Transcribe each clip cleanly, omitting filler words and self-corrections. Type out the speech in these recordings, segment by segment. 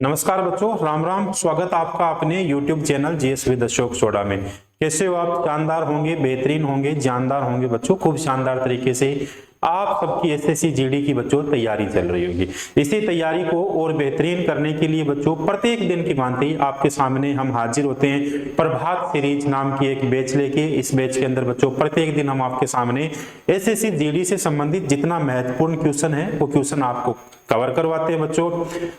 नमस्कार बच्चों, राम राम। स्वागत आपका अपने YouTube channel GS with Ashok soda में। कैसे हो आप? शानदार होंगे, बेहतरीन होंगे, जानदार होंगे बच्चों। खूब शानदार तरीके से आप सबकी एसएससी जीडी की बच्चों तैयारी चल रही होगी। इसी तैयारी को और बेहतरीन करने के लिए बच्चों प्रत्येक दिन की भांति आपके सामने हम हाजिर होते हैं प्रभात सीरीज नाम की एक बैच लेके। इस बैच के अंदर बच्चों प्रत्येक दिन हम आपके सामने एसएससी जीडी से संबंधित जितना महत्वपूर्ण क्वेश्चन है वो क्वेश्चन आपको कवर करवाते हैं बच्चों।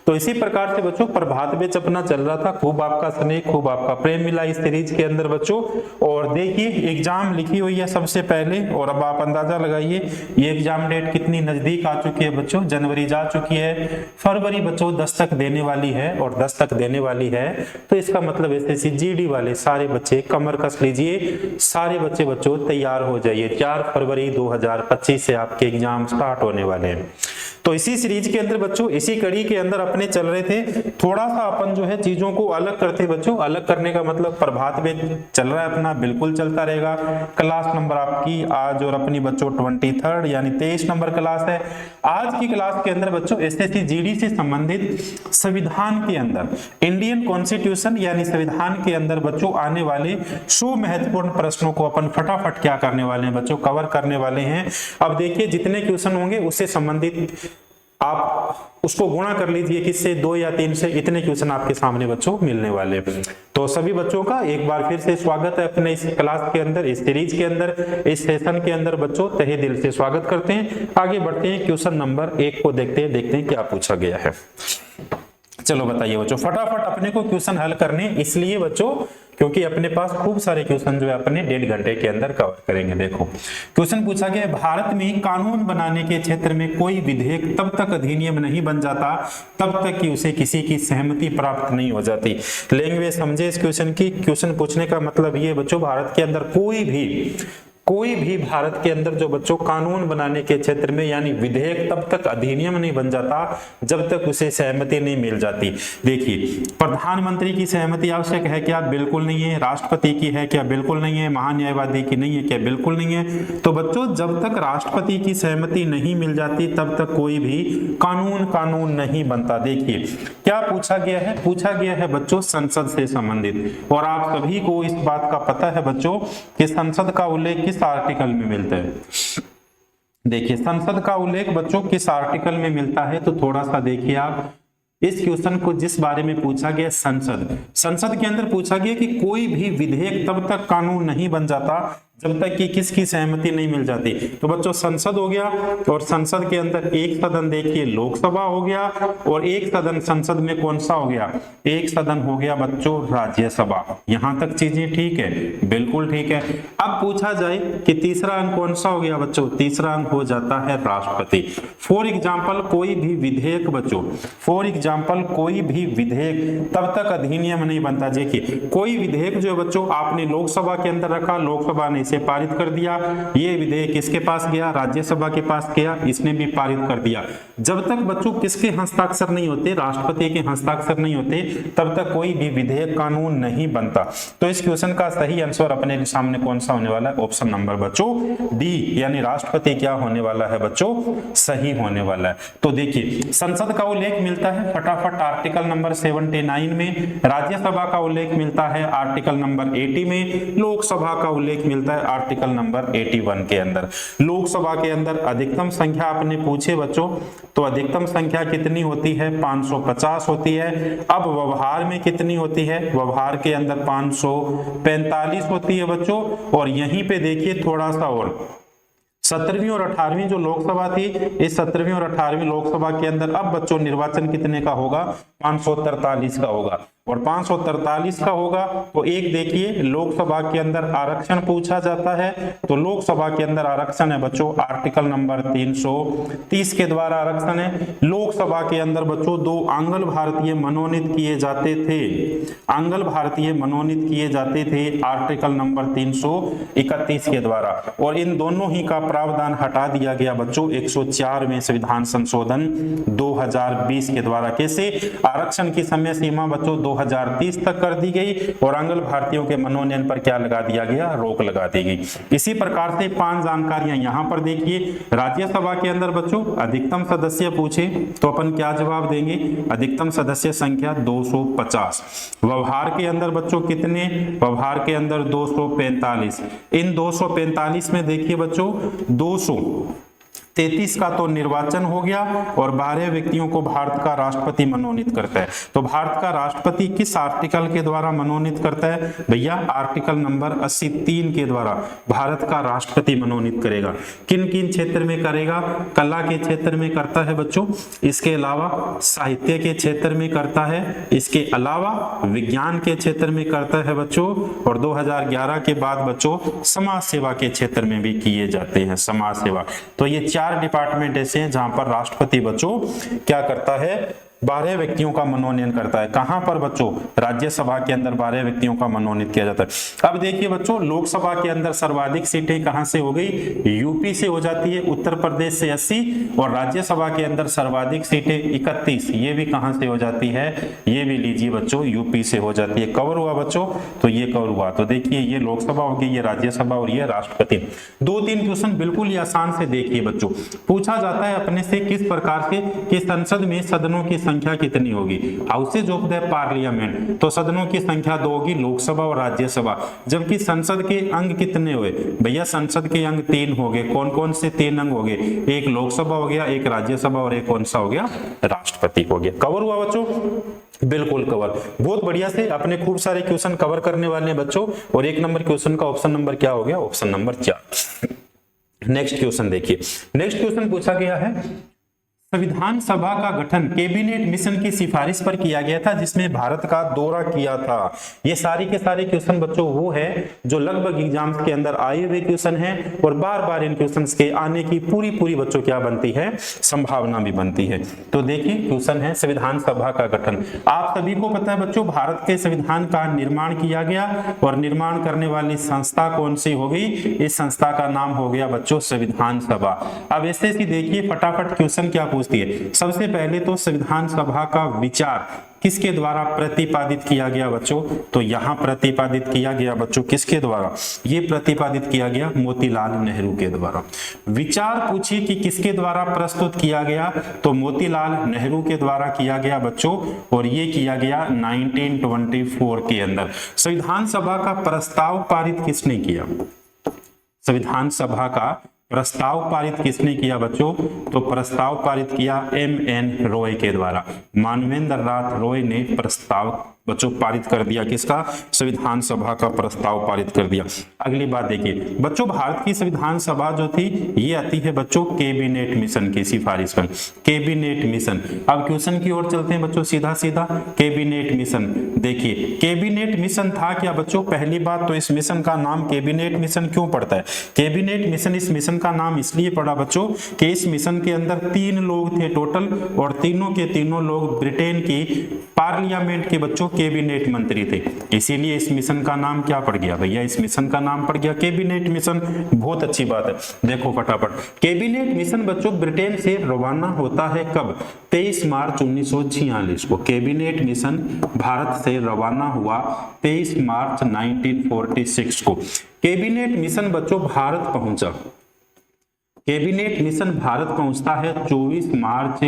तो इसी प्रकार से बच्चों प्रभात बैच अपना चल रहा था। खूब आपका स्नेह, खूब आपका प्रेम मिला इस सीरीज के अंदर बच्चों। और देखिए एग्जाम लिखी हुई है सबसे पहले, और अब आप अंदाजा लगाइए ये एग्जाम डेट कितनी नजदीक आ चुकी है बच्चों। जनवरी जा चुकी है, फरवरी बच्चों दस्तक देने वाली है, और दस्तक देने वाली है तो इसका मतलब एसएससी जीडी वाले सारे बच्चे कमर कस लीजिए, सारे बच्चे बच्चों तैयार हो जाइए। 4 फरवरी 2025 से आपके एग्जाम स्टार्ट होने वाले हैं। तो इसी सीरीज के अंदर बच्चों, इसी कड़ी के अंदर अपने चल रहे थे। थोड़ा सा अपन जो है चीजों को अलग करते बच्चों। अलग करने का मतलब प्रभात में चल रहा है अपना, बिल्कुल चलता रहेगा। क्लास नंबर आपकी आज और अपनी बच्चों 23 यानी 23 नंबर क्लास है। आज की क्लास के अंदर बच्चों एसएससी जीडी से संबंधित संविधान के अंदर, इंडियन कॉन्स्टिट्यूशन यानी संविधान के अंदर बच्चों आने वाले 100 महत्वपूर्ण प्रश्नों को अपन फटाफट क्या करने वाले हैं बच्चों, कवर करने वाले हैं। अब देखिए जितने क्वेश्चन होंगे उससे संबंधित आप उसको गुणा कर लीजिए, किससे, 2 या 3 से। इतने क्वेश्चन आपके सामने बच्चों मिलने वाले। तो सभी बच्चों का एक बार फिर से स्वागत है अपने इस क्लास के अंदर, इस सीरीज के अंदर, इस सेशन के अंदर बच्चों तहे दिल से स्वागत करते हैं। आगे बढ़ते हैं, क्वेश्चन नंबर 1 को देखते हैं क्या पूछा गया है। चलो बताइए बच्चों, फटाफट अपने को क्वेश्चन हल करने, इसलिए बच्चों क्योंकि अपने पास खूब सारे क्वेश्चन जो है अपने 1.5 घंटे के अंदर कवर करेंगे। देखो क्वेश्चन पूछा गया, भारत में कानून बनाने के क्षेत्र में कोई विधेयक तब तक अधिनियम नहीं बन जाता तब तक कि उसे किसी की सहमति प्राप्त नहीं हो जाती। लैंग्वेज समझे इस क्वेश्चन की। क्वेश्चन पूछने का मतलब ये बच्चों, भारत के अंदर कोई भी भारत के अंदर जो बच्चों कानून बनाने के क्षेत्र में यानी विधेयक तब तक अधिनियम नहीं बन जाता जब तक उसे सहमति नहीं मिल जाती। देखिए प्रधानमंत्री की सहमति आवश्यक है क्या? बिल्कुल नहीं है। राष्ट्रपति की है क्या? बिल्कुल नहीं है। महान्यायवादी की नहीं है क्या? बिल्कुल नहीं है। तो बच्चों जब तक राष्ट्रपति की सहमति नहीं मिल जाती तब तक कोई भी कानून नहीं बनता। देखिए क्या पूछा गया है? पूछा गया है बच्चों संसद से संबंधित, और आप सभी को इस बात का पता है बच्चों कि संसद का उल्लेख किस आर्टिकल में मिलता है। देखिए संसद का उल्लेख बच्चों किस आर्टिकल में मिलता है, तो थोड़ा सा देखिए आप इस क्वेश्चन को जिस बारे में पूछा गया, संसद के अंदर पूछा गया कि कोई भी विधेयक तब तक कानून नहीं बन जाता जब तक कि किसकी सहमति नहीं मिल जाती। तो बच्चों संसद हो गया, और संसद के अंदर एक सदन देखिए लोकसभा हो गया, और एक सदन संसद में कौन सा हो गया? एक सदन हो गया बच्चों राज्यसभा। यहां तक चीजें ठीक है? बिल्कुल ठीक है। अब पूछा जाए कि तीसरा अंक कौन सा हो गया बच्चों? तीसरा अंक हो जाता है राष्ट्रपति। फॉर एग्जाम्पल कोई भी विधेयक बच्चों, फॉर एग्जाम्पल कोई भी विधेयक तब तक अधिनियम नहीं बनता। देखिए कोई विधेयक जो है बच्चों आपने लोकसभा के अंदर रखा, लोकसभा ने इसे पारित कर दिया, ये विधेयक किसके पास गया? राज्यसभा के पास गया, इसने भी पारित कर दिया। जब तक बच्चों किसके हस्ताक्षर नहीं होते, राष्ट्रपति के हस्ताक्षर नहीं होते, तब तक कोई भी विधेयक कानून नहीं बनता। तो इस क्वेश्चन का सही आंसर अपने सामने कौन सा होने वाला है? ऑप्शन नंबर बच्चों डी, यानी राष्ट्रपति क्या होने वाला है बच्चों? सही होने वाला है। तो देखिए संसद का उल्लेख मिलता है फटाफट आर्टिकल नंबर 79 में, राज्यसभा का उल्लेख मिलता है आर्टिकल नंबर 80 में, लोकसभा का उल्लेख मिलता है आर्टिकल नंबर 81 के अंदर। लोकसभा के अंदर अधिकतम संख्या आपने पूछे बच्चों, तो अधिकतम संख्या कितनी होती है? 550 होती है। अब व्यवहार में कितनी होती है? व्यवहार के अंदर 545 होती है बच्चों। और यहीं पे देखिए थोड़ा सा और 17वीं और 18वीं जो लोकसभा थी, इस 17वीं और 18वीं लोकसभा के अंदर अब बच्चों निर्वाचन कितने का होगा? 543 का होगा। और 543 का होगा तो एक देखिए लोकसभा के अंदर आरक्षण पूछा जाता है, तो लोकसभा के अंदर आरक्षण है बच्चों आर्टिकल नंबर 330 के द्वारा आरक्षण है। लोकसभा के अंदर बच्चों 2 आंग्ल भारतीय मनोनीत किए जाते थे, आंग्ल भारतीय मनोनीत किए जाते थे आर्टिकल नंबर 331 के द्वारा, और इन दोनों ही का प्रावधान हटा दिया गया बच्चों 104 में संविधान संशोधन 2020 के द्वारा। कैसे? आरक्षण की समय सीमा बच्चों 2030 तक कर दी गई और आंग्ल भारतीयों के मनोनयन पर क्या लगा दिया गया, रोक लगा दी गई। इसी प्रकार से 5 जानकारियां यहां पर देखिए। राज्यसभा के अंदर बच्चों अधिकतम सदस्य पूछे तो अपन क्या जवाब देंगे, अधिकतम सदस्य संख्या 250। व्यवहार के अंदर बच्चों कितने, व्यवहार के अंदर 245। इन 245 में देखिए बच्चों 233 का तो निर्वाचन हो गया और 12 व्यक्तियों को भारत का राष्ट्रपति मनोनीत करता है। तो भारत का राष्ट्रपति किस आर्टिकल के द्वारा मनोनीत करता है भैया, आर्टिकल नंबर 83 के द्वारा भारत का राष्ट्रपति मनोनीत करेगा। किन किन क्षेत्र में करेगा, कला के क्षेत्र में करता है बच्चों, इसके अलावा साहित्य के क्षेत्र में करता है, इसके अलावा विज्ञान के क्षेत्र में करता है बच्चों, और 2011 के बाद बच्चों समाज सेवा के क्षेत्र में भी किए जाते हैं, समाज सेवा। तो ये 4 डिपार्टमेंट ऐसे हैं जहां पर राष्ट्रपति बच्चों क्या करता है, 12 व्यक्तियों का मनोनयन करता है। कहां पर बच्चों, राज्यसभा के अंदर 12 व्यक्तियों का मनोनीत किया जाता है। अब देखिए बच्चों लोकसभा के अंदर सर्वाधिक सीटें कहां से हो गई, यूपी से हो जाती है, उत्तर प्रदेश से 80, और राज्यसभा के अंदर सर्वाधिक सीटें 31, ये भी कहां से हो जाती है, ये भी लीजिए बच्चों यूपी से हो जाती है। कवर हुआ बच्चों, तो ये कवर हुआ। तो देखिए ये लोकसभा होगी, ये राज्यसभा और ये राष्ट्रपति। 2-3 क्वेश्चन बिल्कुल ही आसान से देखिए बच्चों। पूछा जाता है अपने से किस प्रकार से कि संसद में सदनों की संख्या कितनी होगी, हाउसेज ऑफ द पार्लियामेंट, तो सदनों की संख्या 2 होगी, लोकसभा और राज्यसभा। जबकि संसद के अंग कितने हुए भैया, संसद के अंग 3 हो गए। कौन कौन से 3 अंग हो गए, एक लोकसभा हो गया, एक राज्यसभा और एक कौन सा हो गया, राष्ट्रपति हो गया। कवर हुआ बच्चों, बिल्कुल कवर। बहुत बढ़िया से अपने खूब सारे क्वेश्चन कवर करने वाले हैं बच्चों। और 1 नंबर क्वेश्चन का ऑप्शन नंबर क्या हो गया, ऑप्शन नंबर 4। नेक्स्ट क्वेश्चन देखिए। नेक्स्ट क्वेश्चन पूछा गया है, संविधान सभा का गठन कैबिनेट मिशन की सिफारिश पर किया गया था जिसमें भारत का दौरा किया था। ये सारी के सारे क्वेश्चन बच्चों वो है जो लगभग एग्जाम्स के अंदर आए हुए क्वेश्चन हैं और बार बार इन क्वेश्चंस के आने की पूरी बच्चों क्या बनती है, संभावना भी बनती है। तो देखिए क्वेश्चन है संविधान सभा का गठन। आप सभी को पता है बच्चों भारत के संविधान का निर्माण किया गया और निर्माण करने वाली संस्था कौन सी हो गई, इस संस्था का नाम हो गया बच्चों संविधान सभा। अब ऐसे ही देखिए फटाफट क्वेश्चन क्या पूछती है। सबसे पहले तो संविधान सभा का विचार किसके द्वारा प्रतिपादित किया गया बच्चों, तो यहां प्रतिपादित किया गया बच्चों किसके द्वारा, ये प्रतिपादित किया गया मोतीलाल नेहरू के द्वारा। विचार पूछिए कि किसके द्वारा प्रस्तुत किया गया, तो मोतीलाल नेहरू के द्वारा किया गया बच्चों, और ये किया गया 1924 के अंदर। संविधान सभा का प्रस्ताव पारित किसने किया, संविधान सभा का प्रस्ताव पारित किसने किया बच्चों, तो प्रस्ताव पारित किया M.N. रॉय के द्वारा। मानवेंद्र नाथ रॉय ने प्रस्ताव बच्चों पारित कर दिया, किसका, संविधान सभा का प्रस्ताव पारित कर दिया। अगली बात देखिए बच्चों, भारत की संविधान सभा जो थी ये आती है बच्चों कैबिनेट मिशन की सिफारिश पर। कैबिनेट मिशन, अब क्वेश्चन की ओर चलते हैं बच्चों सीधा सीधा। कैबिनेट मिशन देखिए, कैबिनेट मिशन था क्या बच्चों, पहली बात तो इस मिशन का नाम कैबिनेट मिशन क्यों पड़ता है, कैबिनेट मिशन इस मिशन का नाम इसलिए पड़ा बच्चों कि इस मिशन के अंदर 3 लोग थे टोटल, और तीनों के तीनों लोग ब्रिटेन की पार्लियामेंट के बच्चों कैबिनेट मंत्री थे, इसीलिए इस मिशन का नाम क्या पड़ गया भैया, इस मिशन का नाम पड़ गया कैबिनेट मिशन। बहुत अच्छी बात है, देखो फटाफट। कैबिनेट मिशन बच्चों ब्रिटेन से रवाना होता है कब, 23 मार्च 1946 को। कैबिनेट मिशन भारत से रवाना हुआ 23 मार्च 1946 को। कैबिनेट मिशन बच्चों भारत पहुंचा, कैबिनेट मिशन भारत पहुंचता है 24 मार्च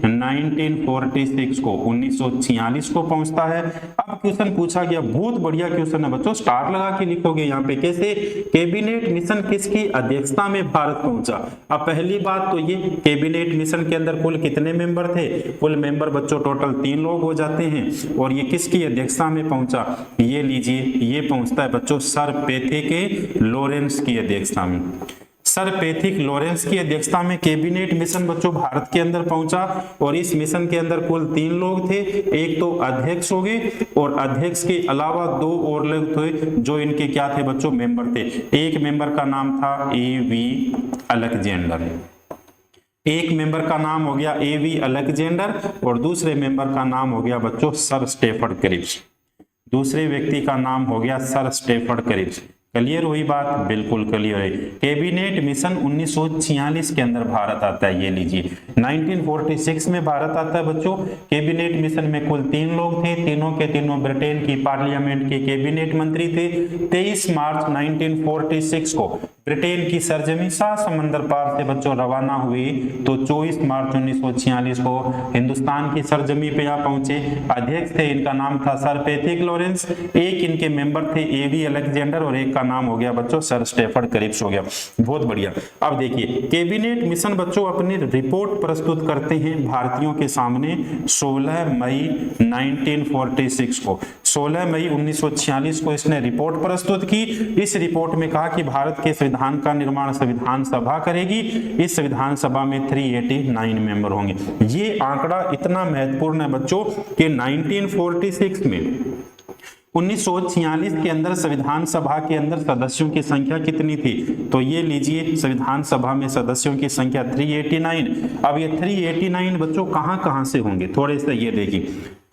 1946 को, 1946 को पहुंचता है। अब क्वेश्चन पूछा गया, बहुत बढ़िया क्वेश्चन है बच्चों, स्टार लगा के लिखोगे यहाँ पे कैसे, कैबिनेट मिशन किसकी अध्यक्षता में भारत पहुंचा। अब पहली बात तो ये कैबिनेट मिशन के अंदर कुल कितने मेंबर थे, कुल मेंबर बच्चों टोटल 3 लोग हो जाते हैं, और ये किसकी अध्यक्षता में पहुंचा, ये लीजिए ये पहुंचता है बच्चों सर पैथिक लॉरेंस की अध्यक्षता में। सर पैथिक लॉरेंस की अध्यक्षता में कैबिनेट मिशन बच्चों भारत के अंदर पहुंचा, और इस मिशन के अंदर कुल 3 लोग थे, एक तो अध्यक्ष हो गए और अध्यक्ष के अलावा 2 और लोग थे जो इनके क्या थे बच्चों मेंबर थे। एक मेंबर का नाम था A.V. अलेक्जेंडर, एक मेंबर का नाम हो गया A.V. अलेक्जेंडर, और दूसरे मेंबर का नाम हो गया बच्चों सर स्टेफर्ड क्रिप्स। दूसरे व्यक्ति का नाम हो गया सर स्टेफर्ड क्रिप्स। क्लियर हुई बात? बिल्कुल क्लियर है। कैबिनेट मिशन 1946 के अंदर भारत आता है, ये लीजिए 1946 में भारत आता है बच्चों। कैबिनेट मिशन में कुल 3 लोग थे, तीनों के तीनों ब्रिटेन की पार्लियामेंट के कैबिनेट मंत्री थे। 23 मार्च 1946 को ब्रिटेन की सरजमी 7 समंदर पार से बच्चों रवाना हुई, तो 24 मार्च 1946 को हिंदुस्तान की सरजमी पे यहाँ पहुंचे। अध्यक्ष थे, इनका नाम था सर पैट्रिक लॉरेंस। एक इनके मेंबर थे एवी अलेक्जेंडर और एक का नाम हो गया बच्चों सर स्टेफर्ड क्रिप्स हो गया। बहुत बढ़िया। अब देखिए कैबिनेट मिशन बच्चों अपनी रिपोर्ट प्रस्तुत करते हैं भारतीयों के सामने 16 मई 1946 को। 16 मई 1946 को इसने रिपोर्ट प्रस्तुत की। इस रिपोर्ट में कहा कि भारत के संविधान का निर्माण संविधान सभा करेगी। इस संविधान सभा में 389 मेंबर होंगे। ये आंकड़ा इतना महत्वपूर्ण है बच्चों कि 1946 में 1946 के अंदर संविधान सभा के अंदर सदस्यों की संख्या कितनी थी? तो ये लीजिए संविधान सभा में सदस्यों की संख्या 389। अब ये 389 बच्चों कहां से होंगे? थोड़े से ये देखिए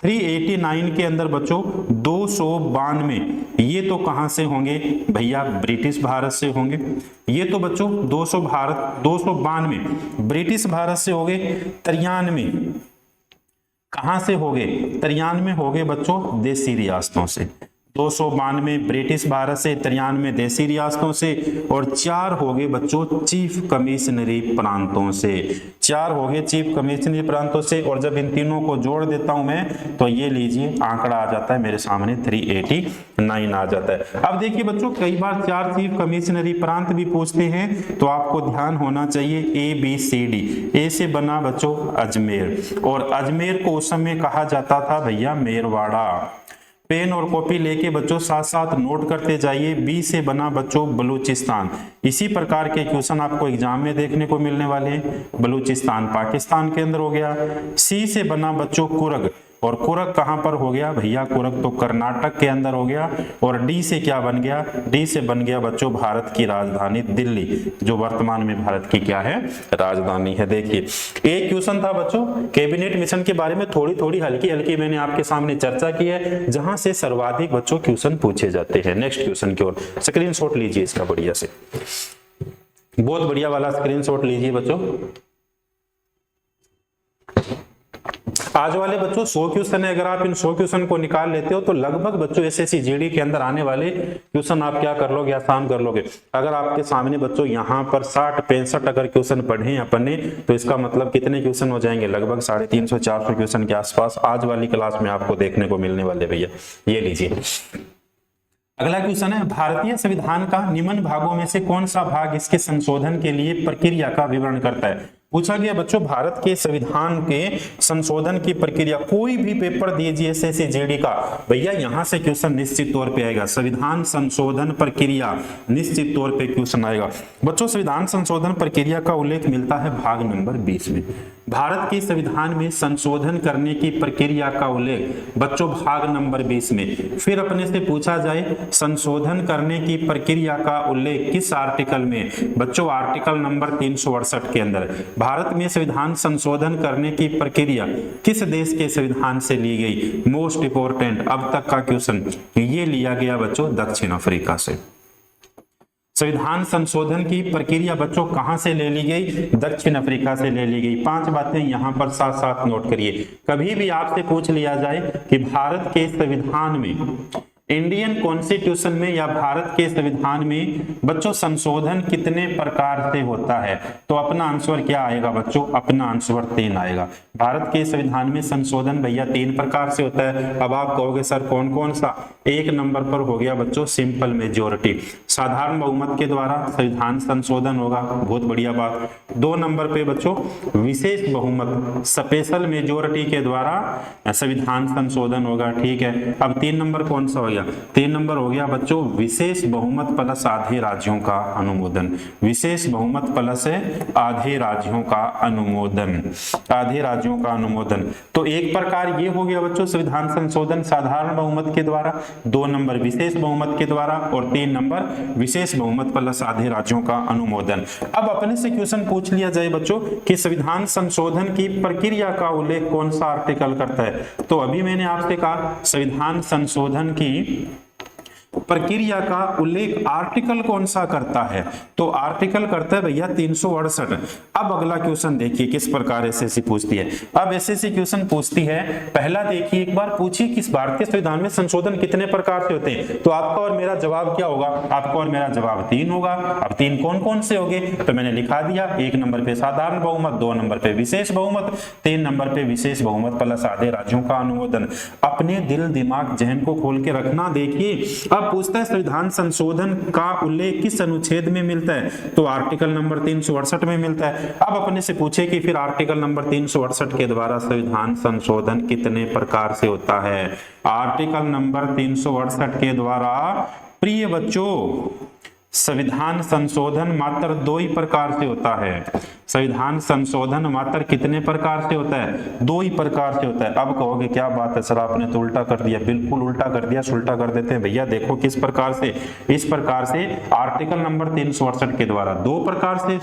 389 के अंदर बच्चों 292 ये तो कहां से होंगे भैया? ब्रिटिश भारत से होंगे। ये तो बच्चों 292 ब्रिटिश भारत से हो गए। 93 कहां से हो गए? 93 हो गए बच्चों देसी रियासतों से। 292 ब्रिटिश भारत से, 93 देसी रियासतों से और 4 हो गए बच्चों चीफ कमिश्नरी प्रांतों से। 4 हो गए चीफ कमिश्नरी प्रांतों से। और जब इन तीनों को जोड़ देता हूं मैं तो ये लीजिए आंकड़ा आ जाता है मेरे सामने 389 आ जाता है। अब देखिए बच्चों कई बार 4 चीफ कमिश्नरी प्रांत भी पूछते हैं तो आपको ध्यान होना चाहिए ABCD। ए से बना बच्चों अजमेर और अजमेर को उस समय कहा जाता था भैया मेरवाड़ा। पेन और कॉपी लेके बच्चों साथ साथ नोट करते जाइए। बी से बना बच्चों बलूचिस्तान। इसी प्रकार के क्वेश्चन आपको एग्जाम में देखने को मिलने वाले हैं। बलूचिस्तान पाकिस्तान के अंदर हो गया। सी से बना बच्चों कुर्ग और कुर्ग कहां पर हो गया भैया? कुर्ग तो कर्नाटक के अंदर हो गया। और डी से क्या बन गया? डी से बन गया बच्चों भारत की राजधानी दिल्ली, जो वर्तमान में भारत की क्या है? राजधानी है। देखिए एक क्वेश्चन था बच्चों कैबिनेट मिशन के बारे में, थोड़ी हल्की मैंने आपके सामने चर्चा की है, जहां से सर्वाधिक बच्चों क्वेश्चन पूछे जाते हैं। नेक्स्ट क्वेश्चन की ओर स्क्रीनशॉट लीजिए इसका बढ़िया से, बहुत बढ़िया वाला स्क्रीनशॉट लीजिए बच्चों। आज वाले बच्चों 100 क्वेश्चन है, अगर आप इन 100 क्वेश्चन को निकाल लेते हो तो लगभग बच्चों एसएससी जीडी के अंदर आने वाले क्वेश्चन आप क्या कर लोगे? आसान कर लोगे। अगर आपके सामने बच्चों यहाँ पर 60-65 अगर क्वेश्चन पढ़े अपने तो इसका मतलब कितने क्वेश्चन हो जाएंगे? लगभग 350-400 क्वेश्चन के आसपास आज वाली क्लास में आपको देखने को मिलने वाले भैया। ये लीजिए अगला क्वेश्चन है, भारतीय संविधान का निम्न भागों में से कौन सा भाग इसके संशोधन के लिए प्रक्रिया का विवरण करता है? पूछा गया बच्चों भारत के संविधान के संशोधन की प्रक्रिया। कोई भी पेपर दीजिए एसएससी जीडी का भैया यहां से क्वेश्चन निश्चित तौर पे आएगा। संविधान संशोधन प्रक्रिया निश्चित तौर पे क्वेश्चन आएगा बच्चों। संविधान संशोधन प्रक्रिया का उल्लेख मिलता है भाग नंबर 20 में। भारत के संविधान में संशोधन करने की प्रक्रिया का उल्लेख बच्चों भाग नंबर 20 में। फिर अपने से पूछा जाए संशोधन करने की प्रक्रिया का उल्लेख किस आर्टिकल में? बच्चों आर्टिकल नंबर 368 के अंदर। भारत में संविधान संशोधन करने की प्रक्रिया किस देश के संविधान से ली गई? मोस्ट इंपोर्टेंट अब तक का क्वेश्चन ये लिया गया बच्चों दक्षिण अफ्रीका से। संविधान संशोधन की प्रक्रिया बच्चों कहां से ले ली गई? दक्षिण अफ्रीका से ले ली गई। 5 बातें यहां पर साथ साथ नोट करिए। कभी भी आपसे पूछ लिया जाए कि भारत के संविधान में, इंडियन कॉन्स्टिट्यूशन में या भारत के संविधान में बच्चों संशोधन कितने प्रकार से होता है, तो अपना आंसर क्या आएगा बच्चों? अपना आंसर 3 आएगा। भारत के संविधान में संशोधन भैया 3 प्रकार से होता है। अब आप कहोगे सर कौन कौन सा? 1 नंबर पर हो गया बच्चों सिंपल मेजोरिटी, साधारण बहुमत के द्वारा संविधान संशोधन होगा, बहुत बढ़िया बात। 2 नंबर पे बच्चों विशेष बहुमत, स्पेशल मेजोरिटी के द्वारा संविधान संशोधन होगा, ठीक है। अब 3 नंबर कौन सा हो गया? 3 नंबर हो गया बच्चों विशेष बहुमत प्लस आधे राज्यों का अनुमोदन। विशेष बहुमत प्लस आधे राज्यों का अनुमोदन, आधे राज्यों का अनुमोदन। तो एक प्रकार ये हो गया बच्चों संविधान संशोधन साधारण बहुमत के द्वारा, 2 नंबर विशेष बहुमत के द्वारा और 3 नंबर विशेष बहुमत प्लस आधे राज्यों का अनुमोदन। अब अपने से क्वेश्चन पूछ लिया जाए बच्चों कि संविधान संशोधन की प्रक्रिया का उल्लेख कौन सा आर्टिकल करता है, तो अभी मैंने आपसे कहा संविधान संशोधन की प्रक्रिया का उल्लेख आर्टिकल कौन सा करता है? तो आर्टिकल करता है भैया 368। अब अगला क्वेश्चन देखिए किस प्रकार एसएससी पूछती है। अब एसएससी क्वेश्चन पूछती है, पहला देखिए एक बार पूछिए कि भारतीय संविधान में संशोधन कितने प्रकार से होते हैं? तो आपका और मेरा जवाब क्या होगा? आपका और मेरा जवाब 3 होगा। अब 3 कौन कौन से होंगे? तो मैंने लिखा दिया, 1 नंबर पे साधारण बहुमत, 2 नंबर पे विशेष बहुमत, 3 नंबर पे विशेष बहुमत प्लस आधे राज्यों का अनुमोदन। अपने दिल दिमाग जहन को खोल के रखना। देखिए अब पूछता है संविधान संशोधन का उल्लेख किस अनुच्छेद में मिलता है? तो आर्टिकल नंबर 368 में मिलता है। अब अपने से पूछे कि फिर आर्टिकल नंबर 368 के द्वारा संविधान संशोधन कितने प्रकार से होता है? आर्टिकल नंबर 368 के द्वारा प्रिय बच्चों संविधान संशोधन मात्र 2 ही प्रकार से होता है। संविधान संशोधन मात्र कितने प्रकार से होता है? 2 ही प्रकार से होता है। अब कहोगे क्या बात है सर, आपने तो उल्टा कर दिया। बिल्कुल उल्टा कर दिया, उल्टा कर देते हैं भैया। देखो किस प्रकार से, इस प्रकार से आर्टिकल नंबर 368 के द्वारा 2 प्रकार से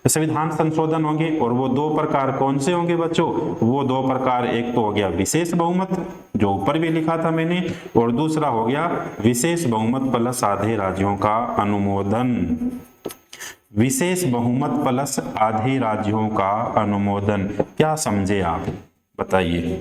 संविधान संशोधन होंगे। और वो 2 प्रकार कौन से होंगे बच्चों? वो 2 प्रकार, एक तो हो गया विशेष बहुमत जो ऊपर भी लिखा था मैंने, और दूसरा हो गया विशेष बहुमत प्लस आधे राज्यों का अनुमोदन। विशेष बहुमत प्लस आधे राज्यों का अनुमोदन। क्या समझे आप बताइए?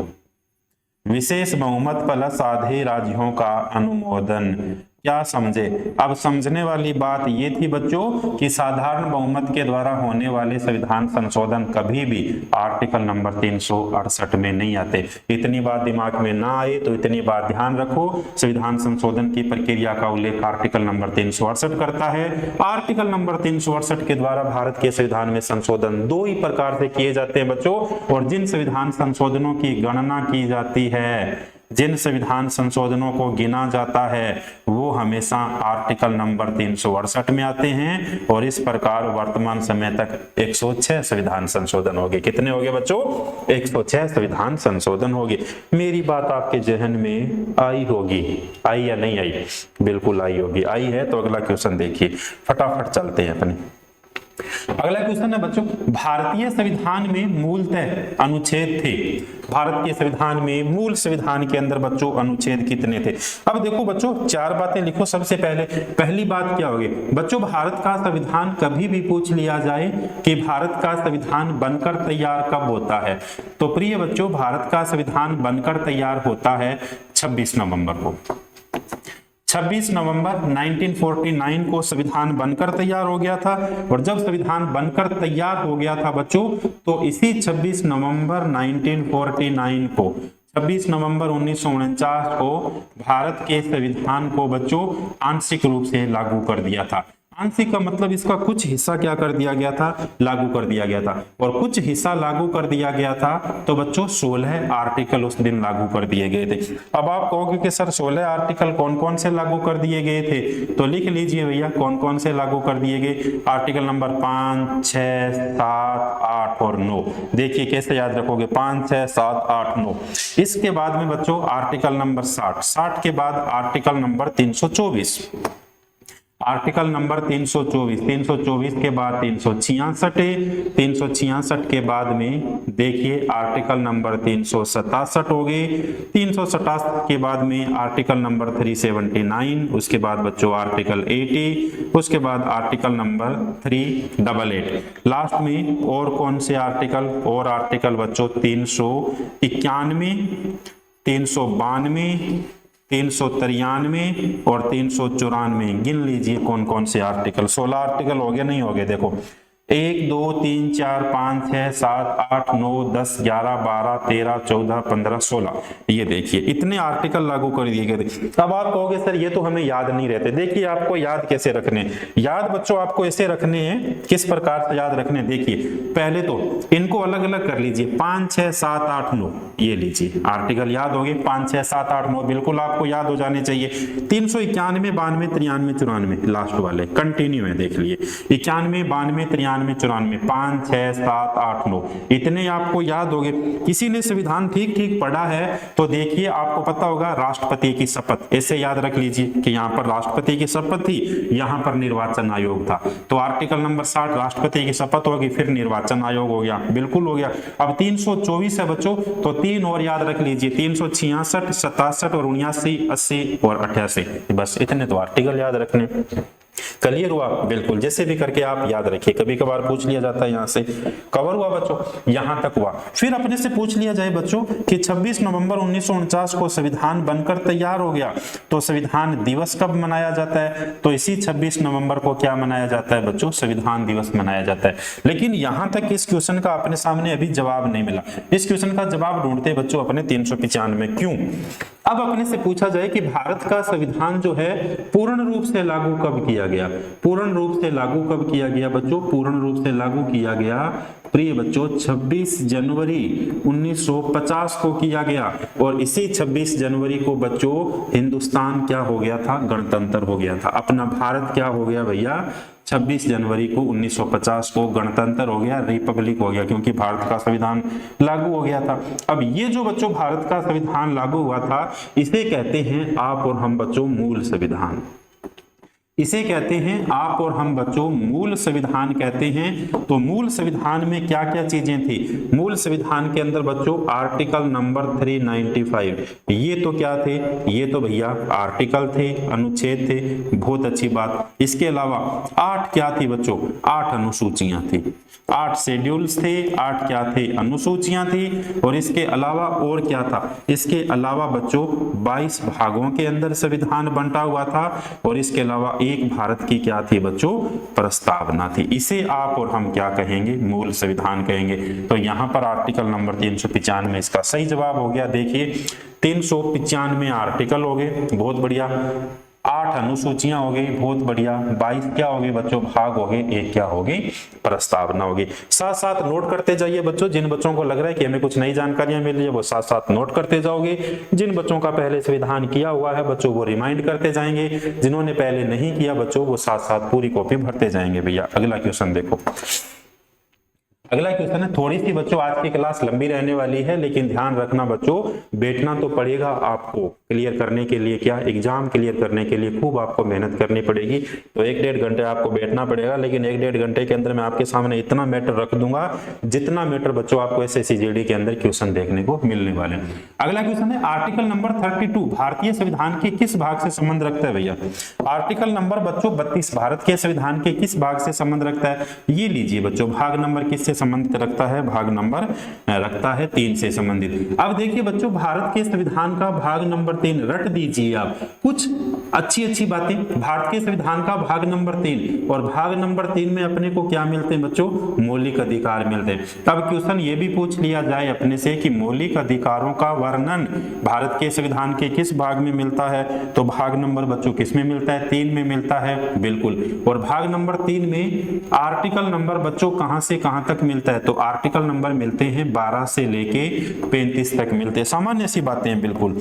विशेष बहुमत प्लस आधे राज्यों का अनुमोदन, क्या समझे? अब समझने वाली बात ये थी बच्चों कि साधारण बहुमत के द्वारा होने वाले संविधान संशोधन कभी भी आर्टिकल नंबर 368 में नहीं आते। इतनी बात दिमाग में ना आए तो इतनी बात ध्यान रखो, संविधान संशोधन की प्रक्रिया का उल्लेख आर्टिकल नंबर 368 करता है। आर्टिकल नंबर 368 के द्वारा भारत के संविधान में संशोधन 2 ही प्रकार से किए जाते हैं बच्चों। और जिन संविधान संशोधनों की गणना की जाती है, जिन संविधान संशोधनों को गिना जाता है, वो हमेशा आर्टिकल नंबर 368 में आते हैं। और इस प्रकार वर्तमान समय तक 106 संविधान संशोधन हो गए। कितने हो गए बच्चों? 106 संविधान संशोधन हो गए। मेरी बात आपके जहन में आई होगी, आई या नहीं आई? बिल्कुल आई होगी। आई है तो अगला क्वेश्चन देखिए, फटाफट चलते हैं अपने। अगला क्वेश्चन है बच्चों, भारतीय संविधान में मूलतः अनुच्छेद थे। भारत के संविधान में, मूल संविधान के अंदर बच्चों अनुच्छेद कितने थे? अब देखो बच्चों 4 बातें लिखो। सबसे पहली बात क्या होगी बच्चों? भारत का संविधान कभी भी पूछ लिया जाए कि भारत का संविधान बनकर तैयार कब होता है, तो प्रिय बच्चों भारत का संविधान बनकर तैयार होता है 26 नवंबर को। 26 नवंबर 1949 को संविधान बनकर तैयार हो गया था। और जब संविधान बनकर तैयार हो गया था बच्चों, तो इसी 26 नवंबर 1949 को, 26 नवंबर 1949 को भारत के संविधान को बच्चों आंशिक रूप से लागू कर दिया था। आंशिक का मतलब इसका कुछ हिस्सा क्या कर दिया गया था? लागू कर दिया गया था। और कुछ हिस्सा लागू कर दिया गया था तो बच्चों 16 आर्टिकल उस दिन लागू कर दिए गए थे। अब आप कहोगे कि सर 16 आर्टिकल कौन कौन से लागू कर दिए गए थे? तो लिख लीजिए भैया कौन कौन से लागू कर दिए गए। आर्टिकल नंबर 5, 6, 7, 8 और 9। देखिए कैसे याद रखोगे, 5, 6, 7, 8, 9। इसके बाद में बच्चों आर्टिकल नंबर 60 के बाद आर्टिकल नंबर 324, आर्टिकल नंबर 324 के बाद 366 के बाद में देखिए आर्टिकल नंबर 367 हो गए। 367 के बाद में आर्टिकल नंबर 379, उसके बाद बच्चों आर्टिकल 80, उसके बाद आर्टिकल नंबर 388। लास्ट में और कौन से आर्टिकल? और आर्टिकल बच्चों 391, 392, 393 और 394। गिन लीजिए कौन कौन से आर्टिकल। 16 आर्टिकल हो गए, नहीं हो गए? देखो 1, 2, 3, 4, 5, 6, 7, 8, 9, 10, 11, 12, 13, 14, 15, 16। ये देखिए इतने आर्टिकल लागू कर दिए गए थे। अब आप कहोगे सर ये तो हमें याद नहीं रहते। देखिए आपको याद कैसे रखने? याद बच्चों आपको ऐसे रखने हैं। किस प्रकार से याद रखने? देखिए पहले तो इनको अलग अलग कर लीजिए। 5, 6, 7, 8, 9 ये लीजिए आर्टिकल याद हो गए। 5, 6, 7, 8, 9 बिल्कुल आपको याद हो जाने चाहिए। 391, 92, 93, 94 लास्ट वाले कंटिन्यू है। देख लिए 91, 92, 93, 91, 94, 5, 6, 7, 8, 9 इतने आपको याद होंगे। किसी ने संविधान ठीक ठीक पढ़ा है तो देखिए आपको पता होगा राष्ट्रपति की शपथ, ऐसे याद रख लीजिए कि यहाँ पर राष्ट्रपति की शपथ थी, यहाँ पर निर्वाचन आयोग था, तो आर्टिकल नंबर 60 राष्ट्रपति की शपथ होगी, फिर निर्वाचन आयोग हो गया, बिल्कुल हो गया। अब 324 है बच्चों, तो 3 और याद रख लीजिए, 366, 67 और 79, 80 और 88, बस इतने तो आर्टिकल याद रखने। क्लियर हुआ? बिल्कुल, जैसे भी करके आप याद रखिए, कभी कभार पूछ लिया जाता है यहाँ से। कवर हुआ बच्चों? यहाँ तक हुआ। फिर अपने से पूछ लिया जाए बच्चों कि 26 नवंबर 1949 को संविधान बनकर तैयार हो गया, तो संविधान दिवस कब मनाया जाता है? तो इसी 26 नवंबर को क्या मनाया जाता है बच्चों? संविधान दिवस मनाया जाता है। लेकिन यहाँ तक इस क्वेश्चन का अपने सामने अभी जवाब नहीं मिला। इस क्वेश्चन का जवाब ढूंढते बच्चों अपने 395। क्यों? अब अपने से पूछा जाए कि भारत का संविधान जो है पूर्ण रूप से लागू कब किया गया? पूर्ण रूप से लागू कब किया गया बच्चों? पूर्ण रूप से लागू किया गया प्रिय बच्चों 26 जनवरी 1950 को किया गया। और इसी 26 जनवरी को बच्चों हिंदुस्तान क्या हो गया था? गणतंत्र हो गया था। अपना भारत क्या हो गया भैया? 26 जनवरी को 1950 को गणतंत्र हो गया, रिपब्लिक हो गया, क्योंकि भारत का संविधान लागू हो गया था। अब ये जो बच्चों भारत का संविधान लागू हुआ था, इसे कहते हैं आप और हम बच्चों मूल संविधान। इसे कहते हैं आप और हम बच्चों मूल संविधान कहते हैं। तो मूल संविधान में क्या क्या चीजें थी? मूल संविधान के अंदर बच्चों आर्टिकल नंबर 395, ये तो क्या थे? ये तो भैया आर्टिकल थे, अनुच्छेद थे, बहुत अच्छी बात। इसके अलावा 8 क्या थी बच्चों? 8 अनुसूचियां थी, 8 शेड्यूल्स थे, 8 क्या थे? अनुसूचियां थी। और इसके अलावा और क्या था? इसके अलावा बच्चों 22 भागों के अंदर संविधान बंटा हुआ था। और इसके अलावा एक भारत की क्या थी बच्चों? प्रस्तावना थी। इसे आप और हम क्या कहेंगे? मूल संविधान कहेंगे। तो यहाँ पर आर्टिकल नंबर 395 इसका सही जवाब हो गया। देखिए 395 आर्टिकल हो गए, बहुत बढ़िया। 8 अनुसूचियां हो गई, बहुत बढ़िया। 22 क्या हो गए बच्चों? भाग हो गए। एक क्या हो गई? प्रस्तावना हो गई। साथ साथ नोट करते जाइए बच्चों। जिन बच्चों को लग रहा है कि हमें कुछ नई जानकारियां मिल रही है, वो साथ साथ नोट करते जाओगे। जिन बच्चों का पहले संविधान किया हुआ है बच्चों, वो रिमाइंड करते जाएंगे। जिन्होंने पहले नहीं किया बच्चों, वो साथ साथ पूरी कॉपी भरते जाएंगे। भैया अगला क्वेश्चन देखो। अगला क्वेश्चन है, थोड़ी सी बच्चों आज की क्लास लंबी रहने वाली है, लेकिन ध्यान रखना बच्चों, बैठना तो पड़ेगा आपको क्लियर करने के लिए। क्या? एग्जाम क्लियर करने के लिए खूब आपको मेहनत करनी पड़ेगी। तो 1-1.5 घंटे आपको बैठना पड़ेगा, लेकिन 1-1.5 घंटे के अंदर मैं आपके सामने इतना मैटर रख दूंगा जितना मैटर बच्चों आपको एसएससी जीडी के अंदर क्वेश्चन देखने को मिलने वाले हैं। अगला क्वेश्चन है, आर्टिकल नंबर 32 भारतीय संविधान के किस भाग से संबंध रखता है? भैया आर्टिकल नंबर बच्चों 32 भारत के संविधान के किस भाग से संबंध रखता है? ये लीजिए बच्चों, भाग नंबर किससे संबंधित रखता है? भाग नंबर रखता है 3 से संबंधित। अब देखिए बच्चों, भारत के संविधान का भाग नंबर 3 रट दीजिए आप। कुछ अच्छी बातें, भारत के संविधान का भाग नंबर 3, और भाग नंबर 3 में अपने को क्या मिलते हैं बच्चों? मौलिक अधिकार मिलते हैं। अब क्वेश्चन ये भी पूछ लिया जाए अपने से कि मौलिक अधिकारों का वर्णन भारत के संविधान के किस भाग में मिलता है? तो भाग नंबर बच्चों किस में मिलता है? 3 में मिलता है, बिल्कुल। और भाग नंबर 3 में आर्टिकल नंबर बच्चों कहां से कहां तक मिलता है? तो आर्टिकल नंबर मिलते हैं 12 से लेके 35 तक मिलते हैं। सामान्य सी बातें हैं, बिल्कुल।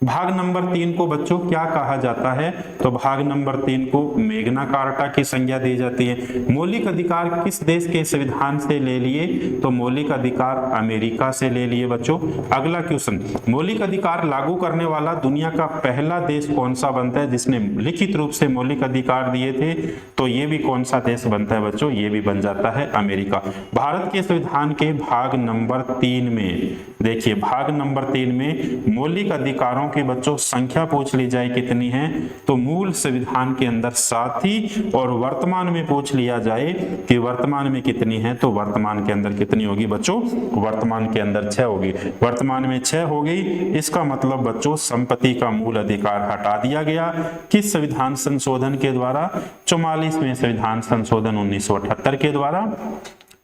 भाग नंबर 3 को बच्चों क्या कहा जाता है? तो भाग नंबर 3 को मैग्ना कार्टा की संज्ञा दी जाती है। मौलिक अधिकार किस देश के संविधान से ले लिए? तो मौलिक अधिकार अमेरिका से ले लिए बच्चों। अगला क्वेश्चन, मौलिक अधिकार लागू करने वाला दुनिया का पहला देश कौन सा बनता है जिसने लिखित रूप से मौलिक अधिकार दिए थे? तो ये भी कौन सा देश बनता है बच्चों? ये भी बन जाता है अमेरिका। भारत के संविधान के भाग नंबर 3 में देखिए, भाग नंबर 3 में मौलिक अधिकारों की बच्चों संख्या पूछ ली जाए कितनी है? तो मूल संविधान के अंदर 7 थी, और वर्तमान में पूछ लिया जाए कि वर्तमान में कितनी है, तो वर्तमान के अंदर कितनी होगी बच्चों? वर्तमान के अंदर 6 होगी। वर्तमान में 6 हो गई। इसका मतलब बच्चों संपत्ति का मूल अधिकार हटा दिया गया। किस संविधान संशोधन के द्वारा? 44वें संविधान संशोधन 1978 के द्वारा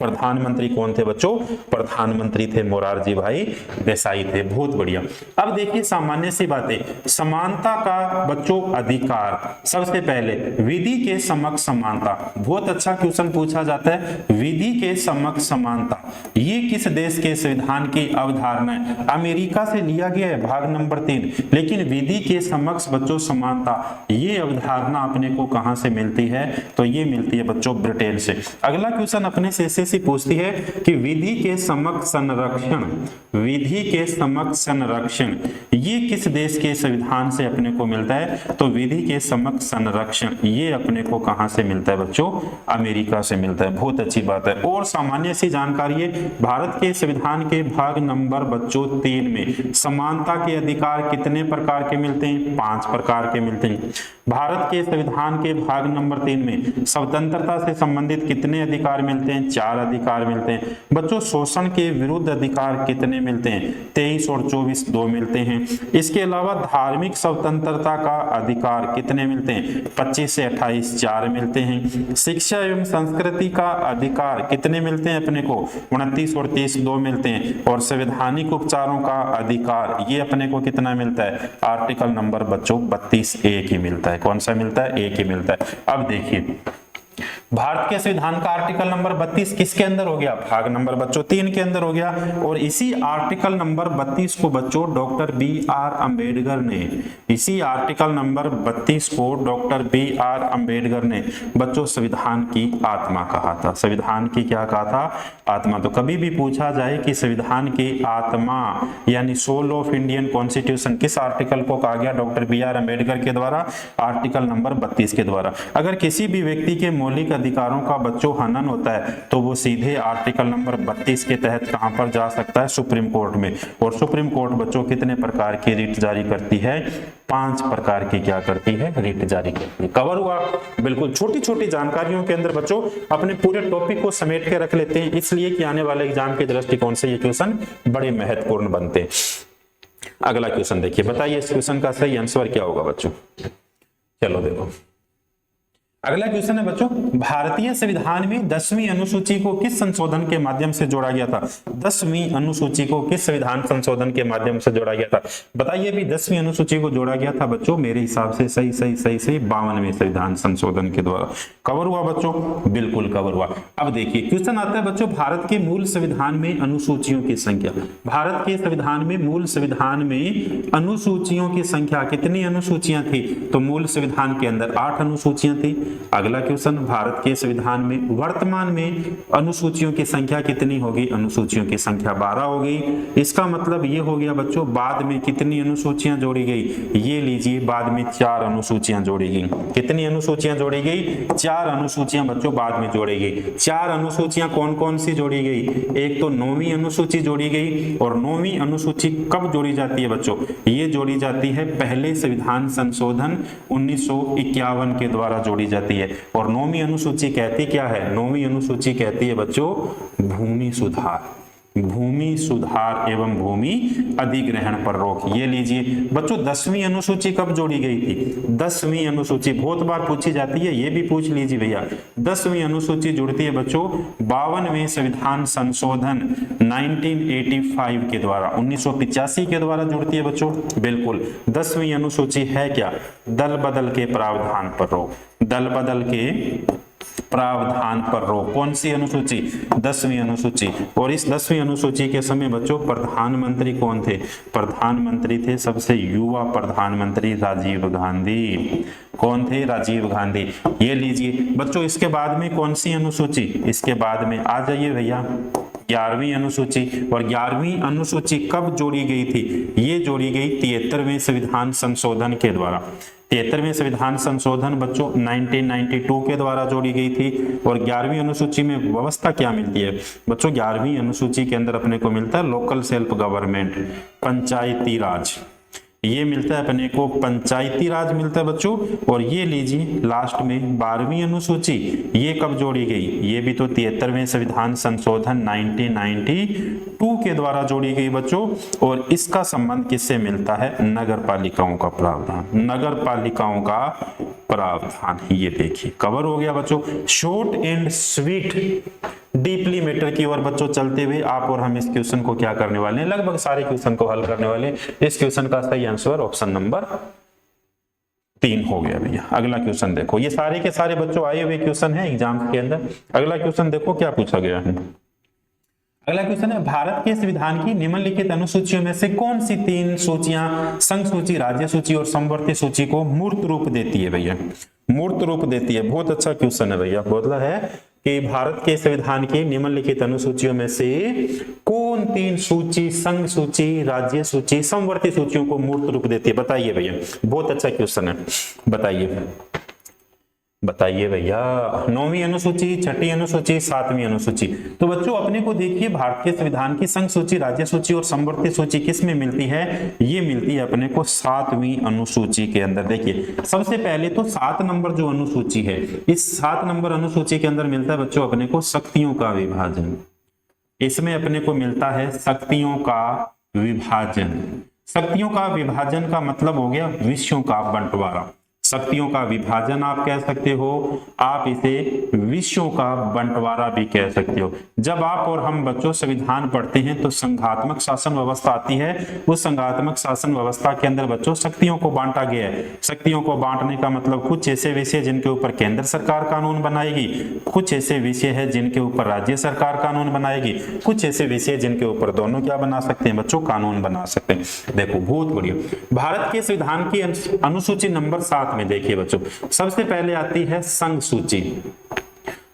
प्रधानमंत्री कौन थे बच्चों? प्रधानमंत्री थे मोरारजी भाई देसाई थे। बहुत बढ़िया। अब देखिए सामान्य सी बातें, समानता का बच्चों अधिकार। सबसे पहले विधि के समक्ष समानता, बहुत अच्छा क्वेश्चन पूछा जाता है। विधि के समक्ष समानता ये किस देश के संविधान की अवधारणा है? अमेरिका से लिया गया है भाग नंबर 3। लेकिन विधि के समक्ष बच्चों समानता ये अवधारणा अपने को कहां से मिलती है? तो ये मिलती है बच्चों ब्रिटेन से। अगला क्वेश्चन अपने से एसएससी पूछती है कि विधि के समक्ष संरक्षण, विधि के समक्ष संरक्षण ये किस देश के संविधान से अपने को मिलता है? तो विधि के समक्ष संरक्षण ये अपने को कहां से मिलता है बच्चों? अमेरिका से मिलता है। बहुत अच्छी बात है। और सामान्य सी जानकारी है, भारत के संविधान के भाग नंबर बच्चों 3 में समानता के अधिकार कितने प्रकार के मिलते हैं? 5 प्रकार के मिलते हैं। भारत के संविधान के भाग नंबर 3 में स्वतंत्रता से संबंधित कितने अधिकार मिलते हैं? 4 अधिकार मिलते हैं। बच्चों शोषण के विरुद्ध अधिकार कितने मिलते हैं? 23 और 24 2 मिलते हैं। इसके अलावा धार्मिक स्वतंत्रता का अधिकार कितने मिलते हैं? 25 से 28 4 मिलते हैं। शिक्षा एवं संस्कृति का अधिकार कितने मिलते हैं अपने को? 29 और 30 2 मिलते हैं। और संवैधानिक उपचारों का अधिकार ये अपने को कितना मिलता है? आर्टिकल नंबर बच्चों 32 एक ही मिलता है। कौन सा मिलता है? एक ही मिलता है। अब देखिए भारत के संविधान का आर्टिकल नंबर 32 किसके अंदर हो गया? भाग नंबर बच्चों 3 के अंदर हो गया। और इसी आर्टिकल नंबर 32 को बच्चों डॉक्टर B.R. अम्बेडकर ने, इसी आर्टिकल नंबर 32 को डॉक्टर B.R. अम्बेडकर ने बच्चों संविधान की आत्मा कहा था। संविधान की क्या कहा था? आत्मा। तो कभी भी पूछा जाए कि संविधान की आत्मा यानी सोल ऑफ इंडियन कॉन्स्टिट्यूशन किस आर्टिकल को कहा गया? Doctor B.R. अम्बेडकर के द्वारा आर्टिकल नंबर 32 के द्वारा। अगर किसी भी व्यक्ति के मौलिक अधिकारों का बच्चों हनन होता है तो वो सीधे आर्टिकल नंबर 32 के तहत कहां पर जा सकता है? सुप्रीम कोर्ट में। और सुप्रीम कोर्ट बच्चों कितने प्रकार की रिट जारी करती है? 5 प्रकार की क्या करती है? रिट जारी करती है। कवर हुआ? बिल्कुल। छोटी छोटी जानकारियों के अंदर बच्चों अपने पूरे टॉपिक को समेट के रख लेते हैं, इसलिए कि आने वाले एग्जाम के दृष्टिकोण से ये क्वेश्चन बड़े महत्वपूर्ण बनते हैं। अगला क्वेश्चन देखिए, बताइए इस क्वेश्चन का सही आंसर क्या होगा बच्चों? चलो देखो अगला क्वेश्चन है बच्चों, भारतीय संविधान में 10वीं अनुसूची को किस संशोधन के माध्यम से जोड़ा गया था? 10वीं अनुसूची को किस संविधान संशोधन के माध्यम से जोड़ा गया था? बताइए भी 10वीं अनुसूची को जोड़ा गया था बच्चों मेरे हिसाब से सही 52वें संविधान संशोधन के द्वारा। कवर हुआ बच्चों? बिल्कुल कवर हुआ। अब देखिए क्वेश्चन आता है बच्चों, भारत के मूल संविधान में अनुसूचियों की संख्या। भारत के संविधान में मूल संविधान में अनुसूचियों की संख्या कितनी अनुसूचियां थी? तो मूल संविधान के अंदर 8 अनुसूचियां थी। अगला क्वेश्चन, भारत के संविधान में वर्तमान में अनुसूचियों की संख्या कितनी होगी? अनुसूचियों की संख्या 12 हो गई। इसका मतलब ये हो गया बच्चों बाद में कितनी अनुसूचियां जोड़ी गई? ये लीजिए बाद में 4 अनुसूचियां जोड़ी गई। कितनी अनुसूचियां जोड़ी गई? 4 अनुसूचियां बच्चों बाद में जोड़ी गई। 4 अनुसूचियां कौन कौन सी जोड़ी गई? एक तो 9वीं अनुसूची जोड़ी गई। और 9वीं अनुसूची कब जोड़ी जाती है बच्चों? ये जोड़ी जाती है पहले संविधान संशोधन 1951 के द्वारा जोड़ी जाती है। और 9वीं अनुसूची कहती क्या है? 9वीं अनुसूची कहती है बच्चों भूमि सुधार, भूमि सुधार एवं भूमि अधिग्रहण पर रोक। ये लीजिए बच्चों 10वीं अनुसूची कब जोड़ी गई थी? 10वीं अनुसूची बहुत बार पूछी जाती है, ये भी पूछ लीजिए भैया। 10वीं अनुसूची जुड़ती है बच्चों 52वें संविधान संशोधन 1985 के द्वारा, 1985 के द्वारा जुड़ती है बच्चों। बिल्कुल 10वीं अनुसूची है क्या? दल बदल के प्रावधान पर रोक, दल बदल के प्रावधान पर रोक। कौन सी अनुसूची? 10वीं अनुसूची। और इस 10वीं अनुसूची के समय बच्चों प्रधानमंत्री कौन थे? प्रधानमंत्री थे सबसे युवा प्रधानमंत्री राजीव गांधी। कौन थे? राजीव गांधी। ये लीजिए बच्चों इसके बाद में कौन सी अनुसूची? इसके बाद में आ जाइए भैया 11वीं अनुसूची। और 11वीं अनुसूची कब जोड़ी गई थी? ये जोड़ी गई 73वें संविधान संशोधन के द्वारा। 73वें संविधान संशोधन बच्चों 1992 के द्वारा जोड़ी गई थी। और 11वीं अनुसूची में व्यवस्था क्या मिलती है बच्चों? 11वीं अनुसूची के अंदर अपने को मिलता है लोकल सेल्फ गवर्नमेंट, पंचायती राज। ये मिलता है अपने को पंचायती राज मिलता है बच्चों। और ये लीजिए लास्ट में 12वीं अनुसूची, ये कब जोड़ी गई? ये भी तो 73वें संविधान संशोधन 1992 के द्वारा जोड़ी गई बच्चों। और इसका संबंध किससे मिलता है? नगर पालिकाओं का प्रावधान, नगर पालिकाओं का प्रावधान। ये देखिए कवर हो गया बच्चों। Short and sweet deeply matter की ओर बच्चों चलते हुए आप और हम इस क्वेश्चन को क्या करने वाले हैं, लगभग सारे क्वेश्चन को हल करने वाले हैं। इस क्वेश्चन का सही आंसर ऑप्शन नंबर 3 हो गया भैया। अगला क्वेश्चन देखो, ये सारे के सारे बच्चों आए हुए क्वेश्चन है एग्जाम के अंदर। अगला क्वेश्चन देखो क्या पूछा गया है। अगला क्वेश्चन है, भारत के संविधान की निम्नलिखित अनुसूचियों में से कौन सी 3 सूचियां संघ सूची, राज्य सूची और समवर्ती सूची को मूर्त रूप देती है भैया, मूर्त रूप देती है। बहुत अच्छा क्वेश्चन है भैया। बोला है कि भारत के संविधान की निम्नलिखित अनुसूचियों में से कौन 3 सूची संघ सूची, राज्य सूची, समवर्ती सूचियों को मूर्त रूप देती है, बताइए भैया। बहुत अच्छा क्वेश्चन है, बताइए बताइए भैया। 9वीं अनुसूची, 6ठी अनुसूची, 7वीं अनुसूची। तो बच्चों अपने को देखिए, भारतीय संविधान की संघ सूची, राज्य सूची और समवर्ती सूची किस में मिलती है, ये मिलती है अपने को 7वीं अनुसूची के अंदर। देखिए सबसे पहले तो 7 नंबर जो अनुसूची है, इस 7 नंबर अनुसूची के अंदर मिलता है बच्चों अपने को शक्तियों का विभाजन। इसमें अपने को मिलता है शक्तियों का विभाजन। शक्तियों का विभाजन का मतलब हो गया विषयों का बंटवारा। शक्तियों का विभाजन आप कह सकते हो, आप इसे विषयों का बंटवारा भी कह सकते हो। जब आप और हम बच्चों संविधान पढ़ते हैं तो संघात्मक शासन व्यवस्था आती है। उस संघात्मक शासन व्यवस्था के अंदर बच्चों शक्तियों को बांटा गया है। शक्तियों को बांटने का मतलब कुछ ऐसे विषय जिनके ऊपर केंद्र सरकार कानून बनाएगी, कुछ ऐसे विषय है जिनके ऊपर राज्य सरकार कानून बनाएगी, कुछ ऐसे विषय जिनके ऊपर दोनों क्या बना सकते हैं बच्चों, कानून बना सकते हैं। देखो बहुत बढ़िया। भारत के संविधान की अनुसूची नंबर 7 में देखिए बच्चों, सबसे पहले आती है संघ सूची।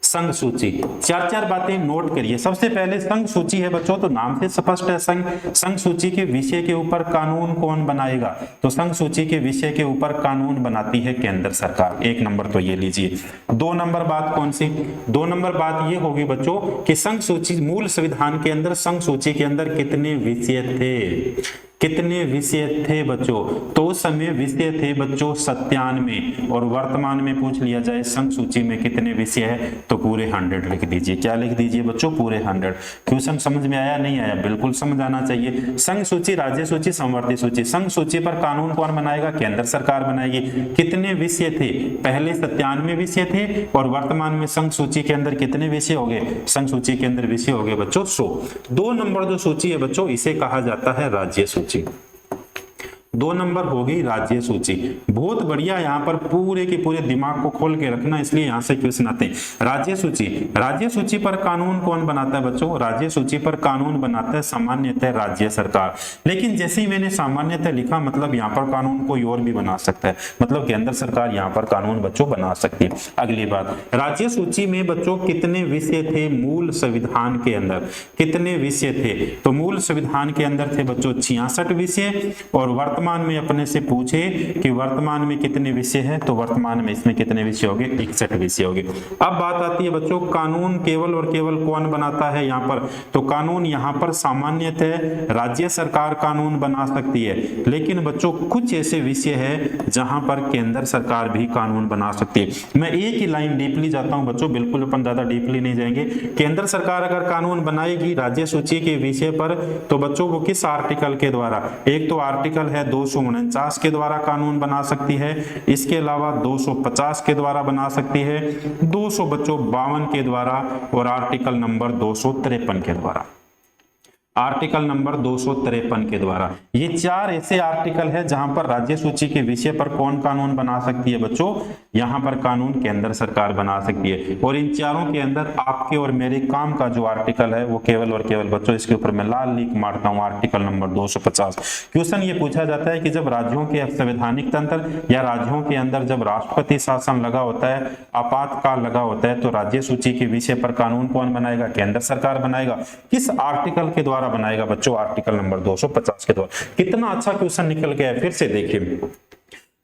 संघ सूची 4 बातें नोट करिए। सबसे पहले संघ सूची है बच्चों, तो नाम से स्पष्ट है संघ सूची के विषय के ऊपर कानून कौन बनाएगा, तो संघ सूची के विषय के ऊपर कानून बनाती है केंद्र सरकार। 1 नंबर तो ये लीजिए। 2 नंबर बात कौन सी, 2 नंबर बात ये होगी बच्चों कि संघ सूची, मूल संविधान के अंदर संघ सूची के अंदर कितने विषय थे, कितने विषय थे बच्चों, तो उस समय विषय थे बच्चों 97। और वर्तमान में पूछ लिया जाए संघ सूची में कितने विषय है, तो पूरे 100 लिख दीजिए। क्या लिख दीजिए बच्चों, पूरे 100। क्वेश्चन समझ में आया, नहीं आया, बिल्कुल समझ आना चाहिए। संघ सूची, राज्य सूची, समवर्ती सूची। संघ सूची पर कानून कौन बनाएगा, केंद्र सरकार बनाएगी। कितने विषय थे, पहले 97 विषय थे और वर्तमान में संघ सूची के अंदर कितने विषय हो गए, संघ सूची के अंदर विषय हो गए बच्चों 100। 2 नंबर जो सूची है बच्चों, इसे कहा जाता है राज्य सूची। 2 नंबर हो गई राज्य सूची। बहुत बढ़िया, यहाँ पर पूरे के पूरे दिमाग को खोल के रखना, इसलिए यहाँ से क्वेश्चन आते हैं। राज्य सूची, राज्य सूची पर कानून कौन बनाता है बच्चों, राज्य सूची पर कानून बनाता है सामान्यतः राज्य सरकार। लेकिन जैसे ही मैंने सामान्यतः लिखा, मतलब यहाँ पर कानून कोई और भी बना सकता है, मतलब केंद्र सरकार यहाँ पर कानून बच्चों बना सकती है। अगली बात, राज्य सूची में बच्चों कितने विषय थे मूल संविधान के अंदर, कितने विषय थे, तो मूल संविधान के अंदर थे बच्चों 66 विषय। और वर्तमान में अपने से पूछे कि वर्तमान में कितने विषय हैं, तो वर्तमान में इसमें कितने विषय होंगे, 61 विषय होंगे। अब बात आती है बच्चों, कानून केवल और केवल कौन बनाता है यहाँ पर, तो कानून यहाँ पर सामान्यतः राज्य सरकार कानून बना सकती है। लेकिन बच्चों कुछ ऐसे विषय है जहां पर केंद्र सरकार भी कानून बना सकती है। मैं एक ही लाइन डीपली जाता हूं बच्चों, बिल्कुल अपन ज्यादा डीपली नहीं जाएंगे। केंद्र सरकार अगर कानून बनाएगी राज्य सूची के विषय पर, तो बच्चों वो किस आर्टिकल के द्वारा, एक तो आर्टिकल है 249 के द्वारा कानून बना सकती है, इसके अलावा 250 के द्वारा बना सकती है, 252 के द्वारा और आर्टिकल नंबर 253 के द्वारा, आर्टिकल नंबर 253 के द्वारा। ये 4 ऐसे आर्टिकल है जहां पर राज्य सूची के विषय पर कौन कानून बना सकती है बच्चों, यहां पर कानून केंद्र सरकार बना सकती है। और इन चारों के अंदर आपके और मेरे काम का जो आर्टिकल है वो केवल और केवल बच्चों, इसके ऊपर मैं लाल लीक मारता हूं, आर्टिकल नंबर 250। क्वेश्चन ये पूछा जाता है कि जब राज्यों के संवैधानिक तंत्र या राज्यों के अंदर जब राष्ट्रपति शासन लगा होता है, आपातकाल लगा होता है, तो राज्य सूची के विषय पर कानून कौन बनाएगा, केंद्र सरकार बनाएगा। किस आर्टिकल के द्वारा बनाएगा बच्चों, आर्टिकल नंबर 250 के द्वारा। कितना अच्छा क्वेश्चन निकल गया है, फिर से देखिए।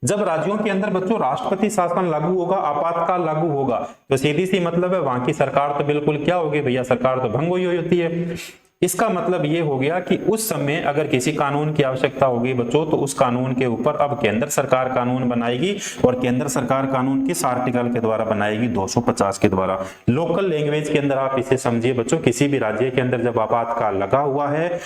जब राज्यों के अंदर बच्चों राष्ट्रपति शासन लागू होगा, आपातकाल लागू होगा, तो सीधी सी मतलब है वहां की सरकार तो बिल्कुल क्या होगी भैया, सरकार तो भंग हुई होती है। इसका मतलब ये हो गया कि उस समय अगर किसी कानून की आवश्यकता होगी बच्चों, तो उस कानून के ऊपर अब केंद्र सरकार कानून बनाएगी। और केंद्र सरकार कानून किस आर्टिकल के द्वारा बनाएगी, 250 के द्वारा। लोकल लैंग्वेज के अंदर आप इसे समझिए बच्चों, किसी भी राज्य के अंदर जब आपातकाल लगा हुआ है,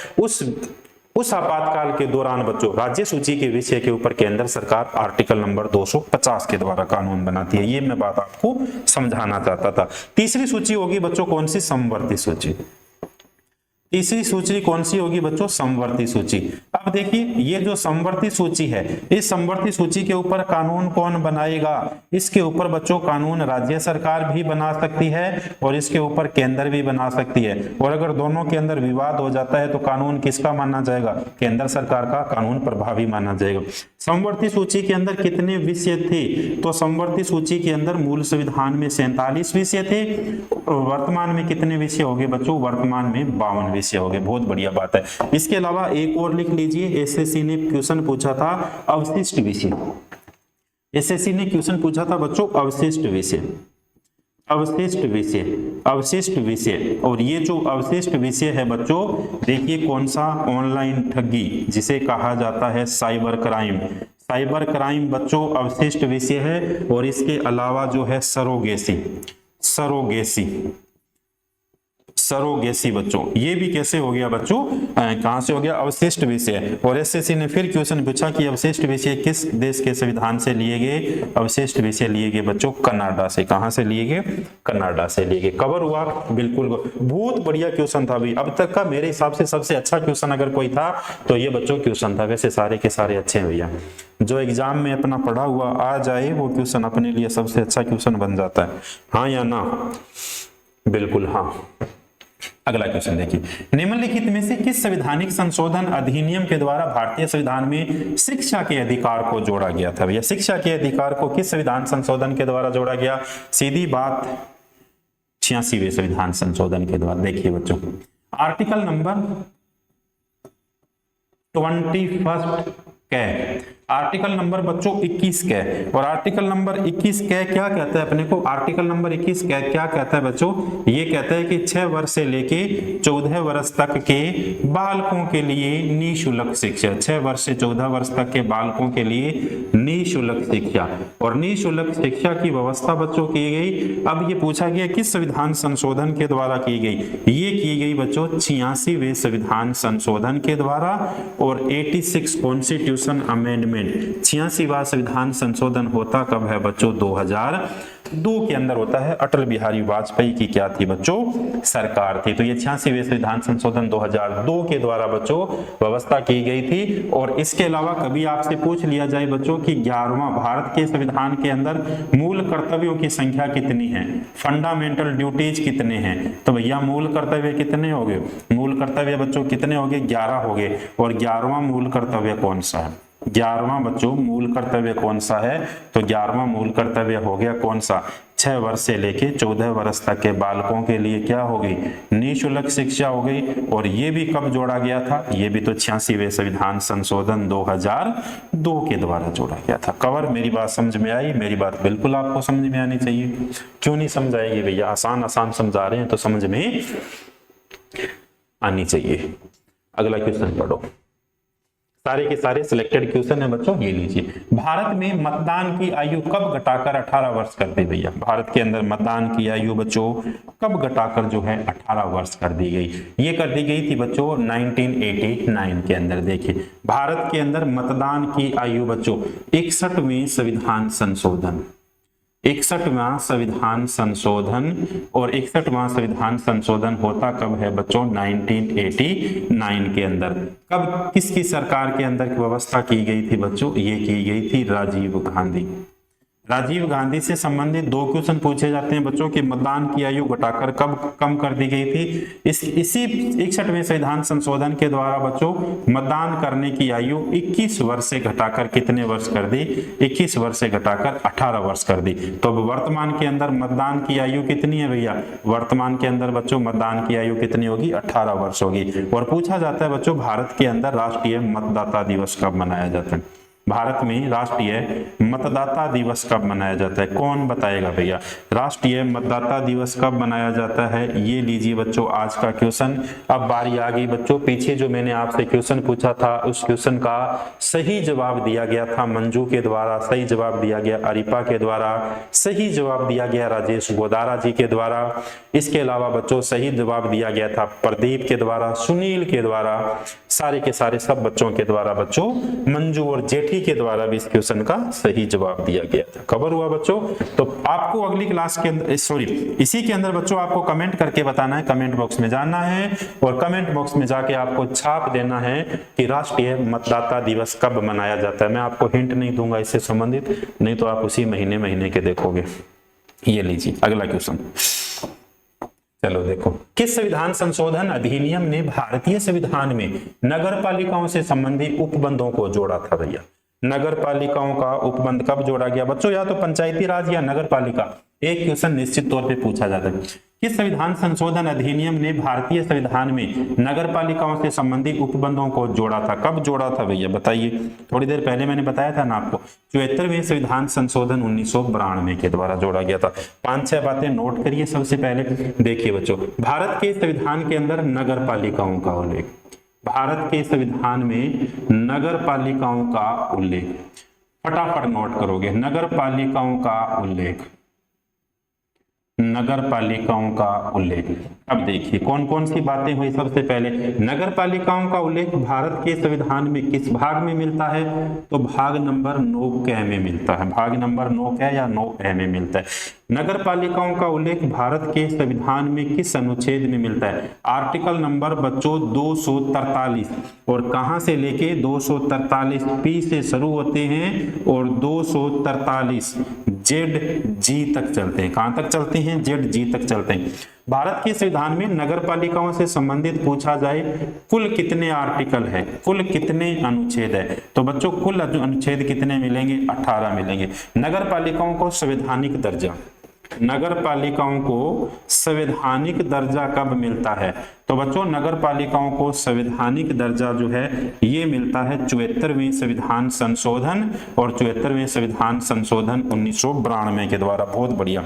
उस आपातकाल के दौरान बच्चों राज्य सूची के विषय के ऊपर केंद्र सरकार आर्टिकल नंबर 250 के द्वारा कानून बनाती है। ये मैं बात आपको समझाना चाहता था। तीसरी सूची होगी बच्चों कौन सी? समवर्ती सूची। तीसरी सूची कौन सी होगी बच्चों? समवर्ती सूची। अब देखिए ये जो समवर्ती सूची है, इस समवर्ती सूची के ऊपर कानून कौन बनाएगा? इसके ऊपर बच्चों कानून राज्य सरकार भी बना सकती है और इसके ऊपर केंद्र भी बना सकती है। और अगर दोनों के अंदर विवाद हो जाता है तो कानून किसका माना जाएगा? केंद्र सरकार का कानून प्रभावी माना जाएगा। समवर्ती सूची के अंदर कितने विषय थे? तो समवर्ती सूची के अंदर मूल संविधान में 47 विषय थे। वर्तमान में कितने विषय हो गए बच्चों? वर्तमान में 52 विषय हो गए। बहुत बढ़िया बात है। इसके अलावा एक और लिख लीजिए, एसएससी ने क्वेश्चन पूछा था अवशिष्ट विषय। एसएससी ने क्वेश्चन पूछा था बच्चों अवशिष्ट विषय, अवशिष्ट विषय, अवशिष्ट विषय। और ये जो अवशिष्ट विषय है बच्चों, देखिए कौन सा? ऑनलाइन ठगी, जिसे कहा जाता है साइबर क्राइम। साइबर क्राइम बच्चों अवशिष्ट विषय है। और इसके अलावा जो है सरोगेसी, सरोगेसी, सरोगेसी बच्चों, ये भी कैसे हो गया बच्चों? कहां से हो गया? अवशिष्ट विषय। और एसएससी ने फिर क्वेश्चन पूछा कि अवशिष्ट विषय किस देश के संविधान से लिए गए? अवशिष्ट विषय लिए गए बच्चों कनाडा से। कहां से लिए गए? कनाडा से लिए गए। कवर हुआ? बिल्कुल। बहुत बढ़िया क्वेश्चन था भाई। अब तक का मेरे हिसाब से सबसे अच्छा क्वेश्चन अगर कोई था तो ये बच्चों क्वेश्चन था। वैसे सारे के सारे अच्छे हैं भैया। जो एग्जाम में अपना पढ़ा हुआ आ जाए वो क्वेश्चन अपने लिए सबसे अच्छा क्वेश्चन बन जाता है। हाँ या ना? बिल्कुल हाँ। अगला क्वेश्चन देखिए, निम्नलिखित में से किस संवैधानिक संशोधन अधिनियम के द्वारा भारतीय संविधान में शिक्षा के अधिकार को जोड़ा गया था? भैया शिक्षा के अधिकार को किस संविधान संशोधन के द्वारा जोड़ा गया? सीधी बात 86वें संविधान संशोधन के द्वारा। देखिए बच्चों आर्टिकल नंबर 21 कै, आर्टिकल नंबर बच्चों 21 कै। और आर्टिकल नंबर 21 कै क्या कहता है अपने को? आर्टिकल नंबर 21 कै क्या कहता है बच्चों? ये कहता है कि 6 वर्ष से लेके 14 वर्ष तक के बालकों के लिए निःशुल्क शिक्षा। 6 वर्ष से 14 वर्ष तक के बालकों के लिए निःशुल्क शिक्षा। और निःशुल्क शिक्षा की व्यवस्था बच्चों की गई। अब ये पूछा गया किस संविधान संशोधन के द्वारा की गई? ये की गई बच्चों 86वें संविधान संशोधन के द्वारा। और 86 कॉन्स्टिट्यूशन अमेंडमेंट, 86वां संविधान संशोधन होता कब है बच्चों? 2002 के अंदर होता है। अटल बिहारी वाजपेयी की क्या थी बच्चों? सरकार थी। तो ये 86वें संविधान संशोधन 2002 के द्वारा बच्चों व्यवस्था की गई थी। और इसके अलावा कभी आपसे पूछ लिया जाए बच्चों कि 11वां भारत के संविधान के अंदर मूल कर्तव्यों की संख्या कितनी है? फंडामेंटल ड्यूटीज कितने हैं? तो भैया मूल कर्तव्य कितने हो गए? मूल कर्तव्य बच्चों कितने हो गए? 11 हो गए। और 11वां मूल कर्तव्य कौन सा है? 11वां बच्चों मूल कर्तव्य कौन सा है? तो 11वां मूल कर्तव्य हो गया कौन सा? 6 वर्ष से लेके 14 वर्ष तक के बालकों के लिए क्या हो गई? निःशुल्क शिक्षा हो गई। और ये भी कब जोड़ा गया था? ये भी तो 86वें संविधान संशोधन 2002 के द्वारा जोड़ा गया था। कवर मेरी बात समझ में आई? मेरी बात बिल्कुल आपको समझ में आनी चाहिए। क्यों नहीं समझ आएगी भैया? आसान आसान समझा रहे हैं तो समझ में आनी चाहिए। अगला क्वेश्चन पढ़ो। सारे के सारे सिलेक्टेड क्वेश्चन है बच्चों, ये लीजिए। भारत में मतदान की आयु कब घटाकर 18 वर्ष कर दी भैया? भारत के अंदर मतदान की आयु बच्चों कब घटाकर जो है 18 वर्ष कर दी गई? ये कर दी गई थी बच्चों 1989 के अंदर। देखिए भारत के अंदर मतदान की आयु बच्चों 61वें संविधान संशोधन, 61वां संविधान संशोधन। और 61वां संविधान संशोधन होता कब है बच्चों? 1989 के अंदर। कब किसकी सरकार के अंदर व्यवस्था की गई थी बच्चों? ये की गई थी राजीव गांधी। राजीव गांधी से संबंधित 2 क्वेश्चन पूछे जाते हैं बच्चों कि मतदान की आयु घटाकर कब कम कर दी गई थी? इसी 61वें संविधान संशोधन के द्वारा बच्चों मतदान करने की आयु 21 वर्ष से घटाकर कितने वर्ष कर दी? 21 वर्ष से घटाकर 18 वर्ष कर दी। तो अब वर्तमान के अंदर मतदान की आयु कितनी है भैया? वर्तमान के अंदर बच्चों मतदान की आयु कितनी होगी? 18 वर्ष होगी। और पूछा जाता है बच्चों भारत के अंदर राष्ट्रीय मतदाता दिवस कब मनाया जाता है? भारत में राष्ट्रीय मतदाता दिवस कब मनाया जाता है? कौन बताएगा भैया? राष्ट्रीय मतदाता दिवस कब मनाया जाता है? ये लीजिए बच्चों आज का क्वेश्चन। अब बारी आ गई बच्चों, पीछे जो मैंने आपसे क्वेश्चन पूछा था उस क्वेश्चन का सही जवाब दिया गया था मंजू के द्वारा, सही जवाब दिया गया अरिपा के द्वारा, सही जवाब दिया गया राजेश गोदारा जी के द्वारा। इसके अलावा बच्चों सही जवाब दिया गया था प्रदीप के द्वारा, सुनील के द्वारा, सारे के सारे सब बच्चों के द्वारा बच्चों, मंजू और जेठी के द्वारा भी इस क्वेश्चन का सही जवाब दिया गया था। कवर हुआ बच्चों? तो आपको अगली क्लास के अंदर इसी के अंदर बच्चों आपको कमेंट करके बताना है, कमेंट बॉक्स में जाना है और कमेंट बॉक्स में जाके आपको छाप देना है कि राष्ट्रीय मतदाता दिवस कब मनाया जाता है। मैं आपको हिंट नहीं दूंगा इससे संबंधित, नहीं तो आप उसी महीने के देखोगे। ये लीजिए अगला क्वेश्चन। चलो देखो, किस संविधान संशोधन अधिनियम ने भारतीय संविधान में नगर पालिकाओं से संबंधित उपबंधों को जोड़ा था भैया? नगर पालिकाओं का उपबंध कब जोड़ा गया बच्चों? या तो पंचायती राज या नगर पालिका, एक क्वेश्चन निश्चित तौर पे पूछा जाता है। किस संविधान संशोधन अधिनियम ने भारतीय संविधान में नगर पालिकाओं से संबंधित उपबंधों को जोड़ा था? कब जोड़ा था भैया बताइए? थोड़ी देर पहले मैंने बताया था ना आपको, 74वें संविधान संशोधन 1992 के द्वारा जोड़ा गया था। 5-6 बातें नोट करिए। सबसे पहले देखिए बच्चों, भारत के संविधान के अंदर नगर पालिकाओं का उल्लेख, भारत के संविधान में नगर पालिकाओं का उल्लेख, फटाफट नोट करोगे, नगर पालिकाओं का उल्लेख, नगर पालिकाओं का उल्लेख। अब देखिए कौन कौन सी बातें हुई। सबसे पहले नगर पालिकाओं का उल्लेख भारत के संविधान में किस भाग में मिलता है? तो भाग नंबर 9 में मिलता है, भाग नंबर 9 या 9 में मिलता है। नगर पालिकाओं का उल्लेख भारत के संविधान में किस अनुच्छेद में मिलता है? आर्टिकल नंबर बच्चों 243, और कहां से लेके 243 पी से शुरू होते हैं और 243 जेड जी तक चलते हैं। कहां तक चलते हैं? जेड जी तक चलते हैं। भारत के संविधान में नगर पालिकाओं से संबंधित पूछा जाए कुल कितने आर्टिकल है, कुल कितने अनुच्छेद है? तो बच्चों कुल अनुच्छेद कितने मिलेंगे? 18 मिलेंगे। नगर पालिकाओं को संवैधानिक दर्जा, नगर पालिकाओं को संवैधानिक दर्जा कब मिलता है? तो बच्चों नगर पालिकाओं को संवैधानिक दर्जा जो है ये मिलता है 74वें संविधान संशोधन और 74वें संविधान संशोधन 1992 के द्वारा। बहुत बढ़िया।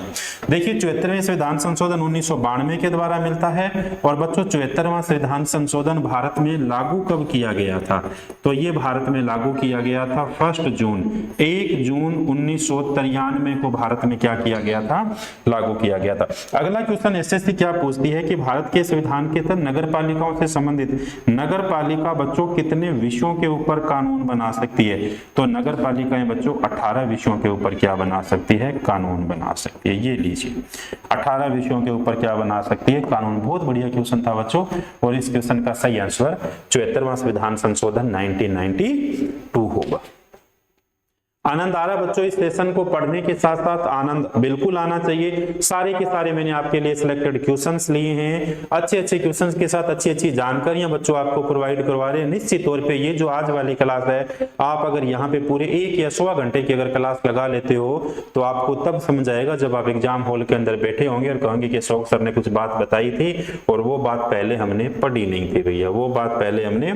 देखिए 74वें संविधान संशोधन 1992 के द्वारा मिलता है। और बच्चों 74वां संविधान संशोधन भारत में लागू कब किया गया था? तो ये भारत में लागू किया गया था 1 जून 1993 को भारत में क्या किया गया था? लागू किया गया था। अगला क्वेश्चन एसएससी क्या पूछती है कि भारत के संविधान के नगर पालिकाओं से संबंधित नगर पालिका बच्चों कितने विषयों के ऊपर कानून बना सकती है? तो नगर पालिकाएं बच्चों 18 विषयों के ऊपर क्या बना सकती है? कानून बना सकती है। ये लीजिए 18 विषयों के ऊपर क्या बना सकती है? कानून। बहुत बढ़िया क्वेश्चन था बच्चों, और इस क्वेश्चन का सही आंसर 74वां संविधान संशोधन 1992 होगा। आनंद आ रहा बच्चों इस सेशन को पढ़ने के साथ साथ? आनंद बिल्कुल आना चाहिए। सारे के सारे मैंने आपके लिए सिलेक्टेड क्वेश्चंस लिए हैं, अच्छे क्वेश्चंस के साथ अच्छी जानकारियां बच्चों आपको प्रोवाइड करवा रहे हैं। निश्चित तौर पे ये जो आज वाली क्लास है, आप अगर यहाँ पे पूरे 1 या 1.25 घंटे की अगर क्लास लगा लेते हो तो आपको तब समझ आएगा जब आप एग्जाम हॉल के अंदर बैठे होंगे और कहोगे कि अशोक सर ने कुछ बात बताई थी और वो बात पहले हमने पढ़ी नहीं थी भैया, वो बात पहले हमने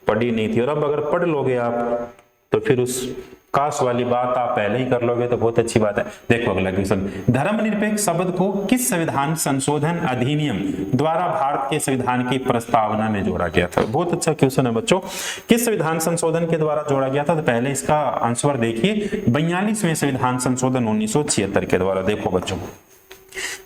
पढ़ी नहीं थी। और अब अगर पढ़ लोगे आप तो फिर उस काश वाली बात आप पहले ही कर लोगे तो बहुत अच्छी बात है। देखो अगला क्वेश्चन, धर्मनिरपेक्ष शब्द को किस संविधान संशोधन अधिनियम द्वारा भारत के संविधान की प्रस्तावना में जोड़ा गया था? बहुत अच्छा क्वेश्चन है बच्चों, किस संविधान संशोधन के द्वारा जोड़ा गया था? तो पहले इसका आंसर देखिए, 42वें संविधान संशोधन 1976 के द्वारा। देखो बच्चों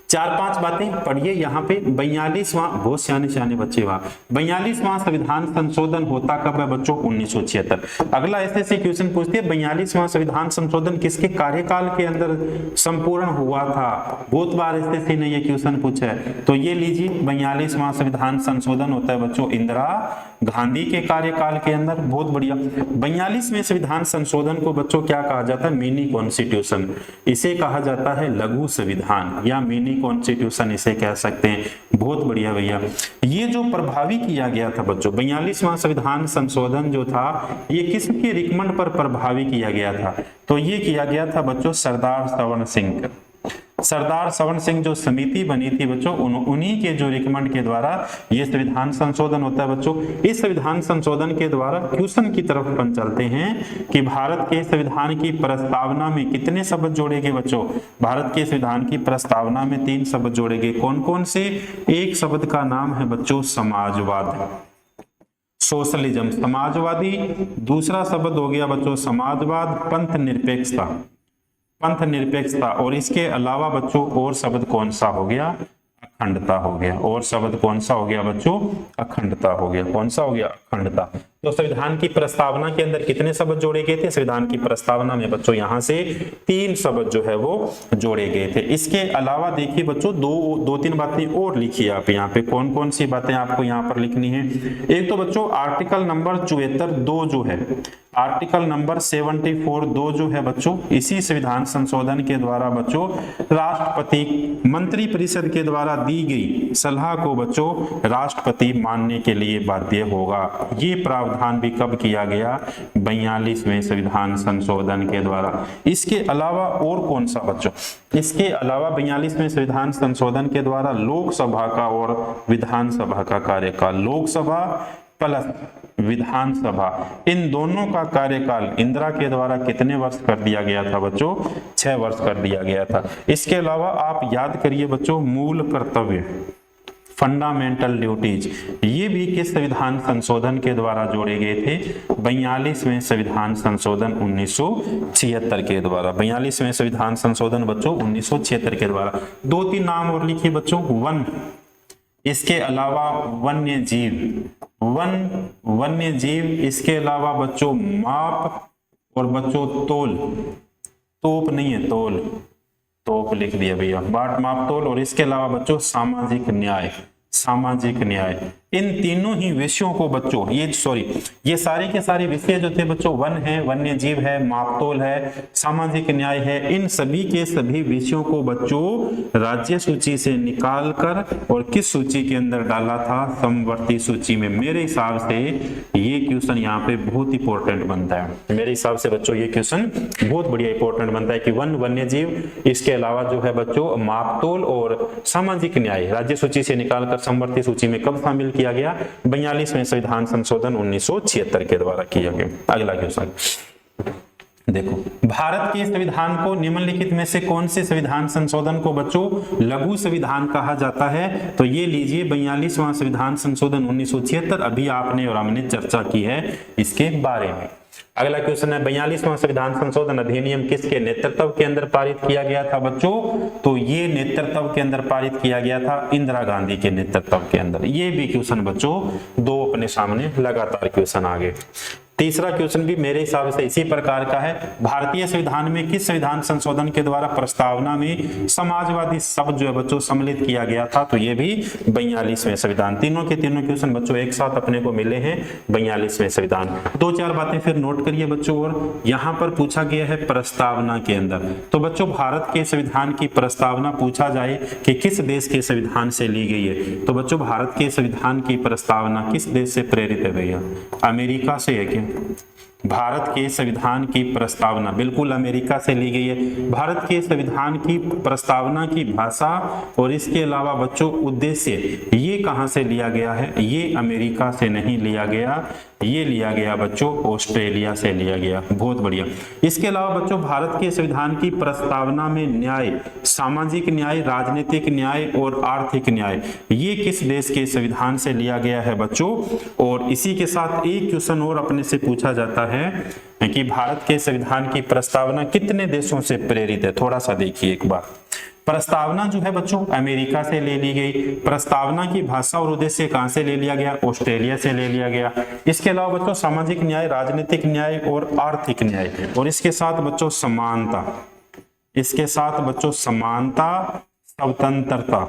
4-5 बातें पढ़िए यहाँ पे। 42वां, बहुत सियाने बच्चे वहां, 42वां संविधान संशोधन होता कब है बच्चों? 1976। अगला ऐसे क्वेश्चन पूछते हैं 42वां संविधान संशोधन किसके कार्यकाल के अंदर संपूर्ण हुआ था? बहुत बार एसएससी ने ये क्वेश्चन पूछा है। तो ये लीजिए 42वां संविधान संशोधन होता है बच्चों इंदिरा गांधी के कार्यकाल के अंदर। बहुत बढ़िया। 42वें संविधान संशोधन को बच्चों क्या कहा जाता है? Mini constitution. इसे कहा जाता है लघु संविधान या मिनी कॉन्स्टिट्यूशन इसे कह सकते हैं। बहुत बढ़िया भैया। ये जो प्रभावी किया गया था बच्चों 42वां संविधान संशोधन जो था ये किसके रिकमेंड पर प्रभावी किया गया था? तो ये किया गया था बच्चों सरदार सवर्ण सिंह, सरदार सवर्ण सिंह जो समिति बनी थी बच्चों, उन्हीं के जो रिकमेंड के द्वारा ये संविधान संशोधन होता है बच्चों। इस संविधान संशोधन के द्वारा क्वेश्चन की तरफ अपन चलते हैं कि भारत के संविधान की प्रस्तावना में कितने शब्द जोड़े गए बच्चों। भारत के संविधान की प्रस्तावना में 3 शब्द जोड़े गए। कौन कौन से? एक शब्द का नाम है बच्चों समाजवाद, सोशलिज्म, समाजवादी। दूसरा शब्द हो गया बच्चों समाजवाद, पंथ निरपेक्षता, पंथ निरपेक्षता। और इसके अलावा बच्चों और शब्द कौन सा हो गया? अखंडता हो गया। और शब्द कौन सा हो गया बच्चों? अखंडता हो गया। कौन सा हो गया? अखंडता। तो संविधान की प्रस्तावना के अंदर कितने शब्द जोड़े गए थे? संविधान की प्रस्तावना में बच्चों यहां से 3 शब्द जो है वो जोड़े गए थे। इसके अलावा देखिए बच्चों दो तीन बातें और लिखिए आप यहाँ पे। कौन कौन सी बातें आपको यहाँ पर लिखनी है? एक तो बच्चों आर्टिकल नंबर 74 2 जो है, आर्टिकल नंबर 74 2 जो है बच्चों, इसी संविधान संशोधन के द्वारा बच्चों राष्ट्रपति मंत्रिपरिषद के द्वारा दी गई सलाह को बच्चों राष्ट्रपति मानने के लिए बाध्य होगा। ये प्रावधान भी कब किया गया? 42वें संविधान संशोधन के द्वारा। इसके अलावा और कौन सा बच्चों? इसके अलावा 42वें संविधान संशोधन के द्वारा लोकसभा का और विधानसभा का कार्यकाल, लोकसभा प्लस विधानसभा, इन दोनों का कार्यकाल इंदिरा के द्वारा कितने वर्ष कर दिया गया था बच्चों? 6 वर्ष कर दिया गया था। इसके अलावा आप याद करिए बच्चों मूल कर्तव्य, फंडामेंटल ड्यूटीज, ये भी किस संविधान संशोधन के द्वारा जोड़े गए थे? 42वें संविधान संशोधन 1976 के द्वारा। 42वें संविधान संशोधन बच्चों 1976 के द्वारा। 2-3 नाम और लिखिए बच्चों। वन, इसके अलावा वन्य जीव, वन्य जीव। इसके अलावा बच्चों माप और बच्चों तोल, तोप नहीं है तोल, तोप लिख दिया भैया, बाट माप तोल। और इसके अलावा बच्चों सामाजिक न्याय, सामाजिक न्याय। इन तीनों ही विषयों को बच्चों ये सारे के सारे विषय जो थे बच्चों, वन है, वन्य जीव है, मापतोल है, सामाजिक न्याय है, इन सभी के सभी विषयों को बच्चों राज्य सूची से निकालकर और किस सूची के अंदर डाला था? समवर्ती सूची में। मेरे हिसाब से ये क्वेश्चन यहाँ पे बहुत इंपॉर्टेंट बनता है। मेरे हिसाब से बच्चों ये क्वेश्चन बहुत बढ़िया इंपॉर्टेंट बनता है कि वन, वन्य जीव, इसके अलावा जो है बच्चों मापतोल और सामाजिक न्याय राज्य सूची से निकालकर समवर्ती सूची में कब शामिल किया गया? 42वें संविधान संशोधन 1976 के द्वारा किया गया। अगला क्वेश्चन देखो, भारत के संविधान को निम्नलिखित में से कौन से संविधान संशोधन को बच्चों लघु संविधान कहा जाता है? तो ये लीजिए 42वां संविधान संशोधन 1976, अभी आपने और हमने चर्चा की है इसके बारे में। अगला क्वेश्चन है 42वां संविधान संशोधन अधिनियम किसके नेतृत्व के अंदर पारित किया गया था बच्चों? तो ये नेतृत्व के अंदर पारित किया गया था इंदिरा गांधी के नेतृत्व के अंदर। ये भी क्वेश्चन बच्चों 2 अपने सामने लगातार क्वेश्चन आ गए। तीसरा क्वेश्चन भी मेरे हिसाब से इसी प्रकार का है। भारतीय संविधान में किस संविधान संशोधन के द्वारा प्रस्तावना में समाजवादी शब्द जो है बच्चों सम्मिलित किया गया था? तो ये भी 42वें संविधान। तीनों के तीनों क्वेश्चन बच्चों एक साथ अपने को मिले हैं 42वें संविधान। 2-4 बातें फिर नोट करिए बच्चों। और यहाँ पर पूछा गया है प्रस्तावना के अंदर, तो बच्चों भारत के संविधान की प्रस्तावना पूछा जाए कि किस देश के संविधान से ली गई है, तो बच्चों भारत के संविधान की प्रस्तावना किस देश से प्रेरित है भैया? अमेरिका से है क्या? भारत के संविधान की प्रस्तावना बिल्कुल अमेरिका से ली गई है। भारत के संविधान की प्रस्तावना की भाषा और इसके अलावा बच्चों उद्देश्य ये कहां से लिया गया है? ये अमेरिका से नहीं लिया गया, ये लिया गया बच्चों ऑस्ट्रेलिया से लिया गया। बहुत बढ़िया। इसके अलावा बच्चों भारत के संविधान की प्रस्तावना में न्याय, सामाजिक न्याय, राजनीतिक न्याय और आर्थिक न्याय ये किस देश के संविधान से लिया गया है बच्चों? और इसी के साथ एक क्वेश्चन और अपने से पूछा जाता है कि भारत के संविधान की प्रस्तावना कितने देशों से प्रेरित है? थोड़ा सा देखिए एक बार। प्रस्तावना जो है बच्चों अमेरिका से ले ली गई। प्रस्तावना की भाषा और उद्देश्य कहां से ले लिया गया? ऑस्ट्रेलिया से ले लिया गया। इसके अलावा बच्चों सामाजिक न्याय, राजनीतिक न्याय और आर्थिक न्याय, और इसके साथ बच्चों समानता, इसके साथ बच्चों समानता, स्वतंत्रता,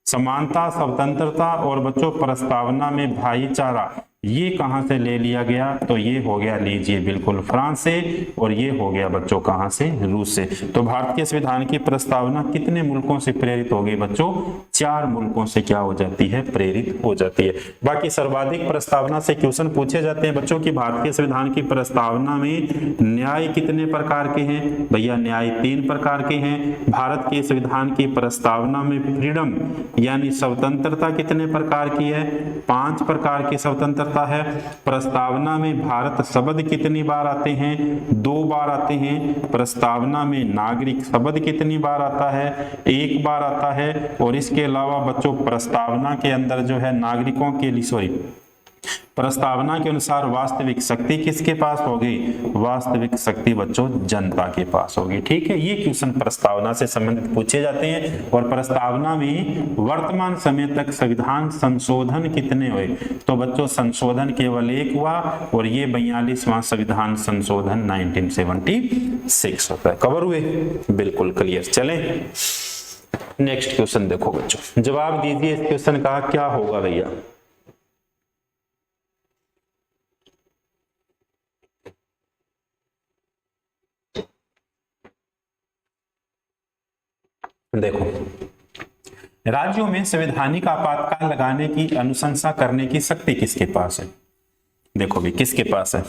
समानता, स्वतंत्रता और बच्चों प्रस्तावना में भाईचारा ये कहां से ले लिया गया? तो ये हो गया लीजिए बिल्कुल फ्रांस से, और ये हो गया बच्चों कहां से? रूस से। तो भारत के संविधान की प्रस्तावना कितने मुल्कों से प्रेरित हो गई बच्चों? 4 मुल्कों से क्या हो जाती है, प्रेरित हो जाती है। बाकी सर्वाधिक प्रस्तावना से क्वेश्चन पूछे जाते हैं बच्चों की भारतीय संविधान की प्रस्तावना में न्याय कितने प्रकार के हैं, भैया न्याय 3 प्रकार के हैं। भारत के संविधान की प्रस्तावना में फ्रीडम यानी स्वतंत्रता कितने प्रकार की है, 5 प्रकार की स्वतंत्रता है। प्रस्तावना में भारत शब्द कितनी बार आते हैं, 2 बार आते हैं। प्रस्तावना में नागरिक शब्द कितनी बार आता है, 1 बार आता है। और इसके अलावा बच्चों प्रस्तावना के अंदर जो है नागरिकों के लिए प्रस्तावना के अनुसार वास्तविक शक्ति किसके पास होगी, वास्तविक शक्ति बच्चों जनता के पास होगी। ठीक है, ये क्वेश्चन प्रस्तावना से संबंधित पूछे जाते हैं। और प्रस्तावना में वर्तमान समय तक संविधान संशोधन कितने हुए, तो बच्चों संशोधन केवल 1 हुआ और ये 42वां संविधान संशोधन 1976 होता है। कवर हुए, बिल्कुल क्लियर। चलें नेक्स्ट क्वेश्चन देखो बच्चों, जवाब दीजिए इस क्वेश्चन का क्या होगा भैया। देखो, राज्यों में संवैधानिक आपातकाल लगाने की अनुशंसा करने की शक्ति किसके पास है। देखो भी किसके पास है,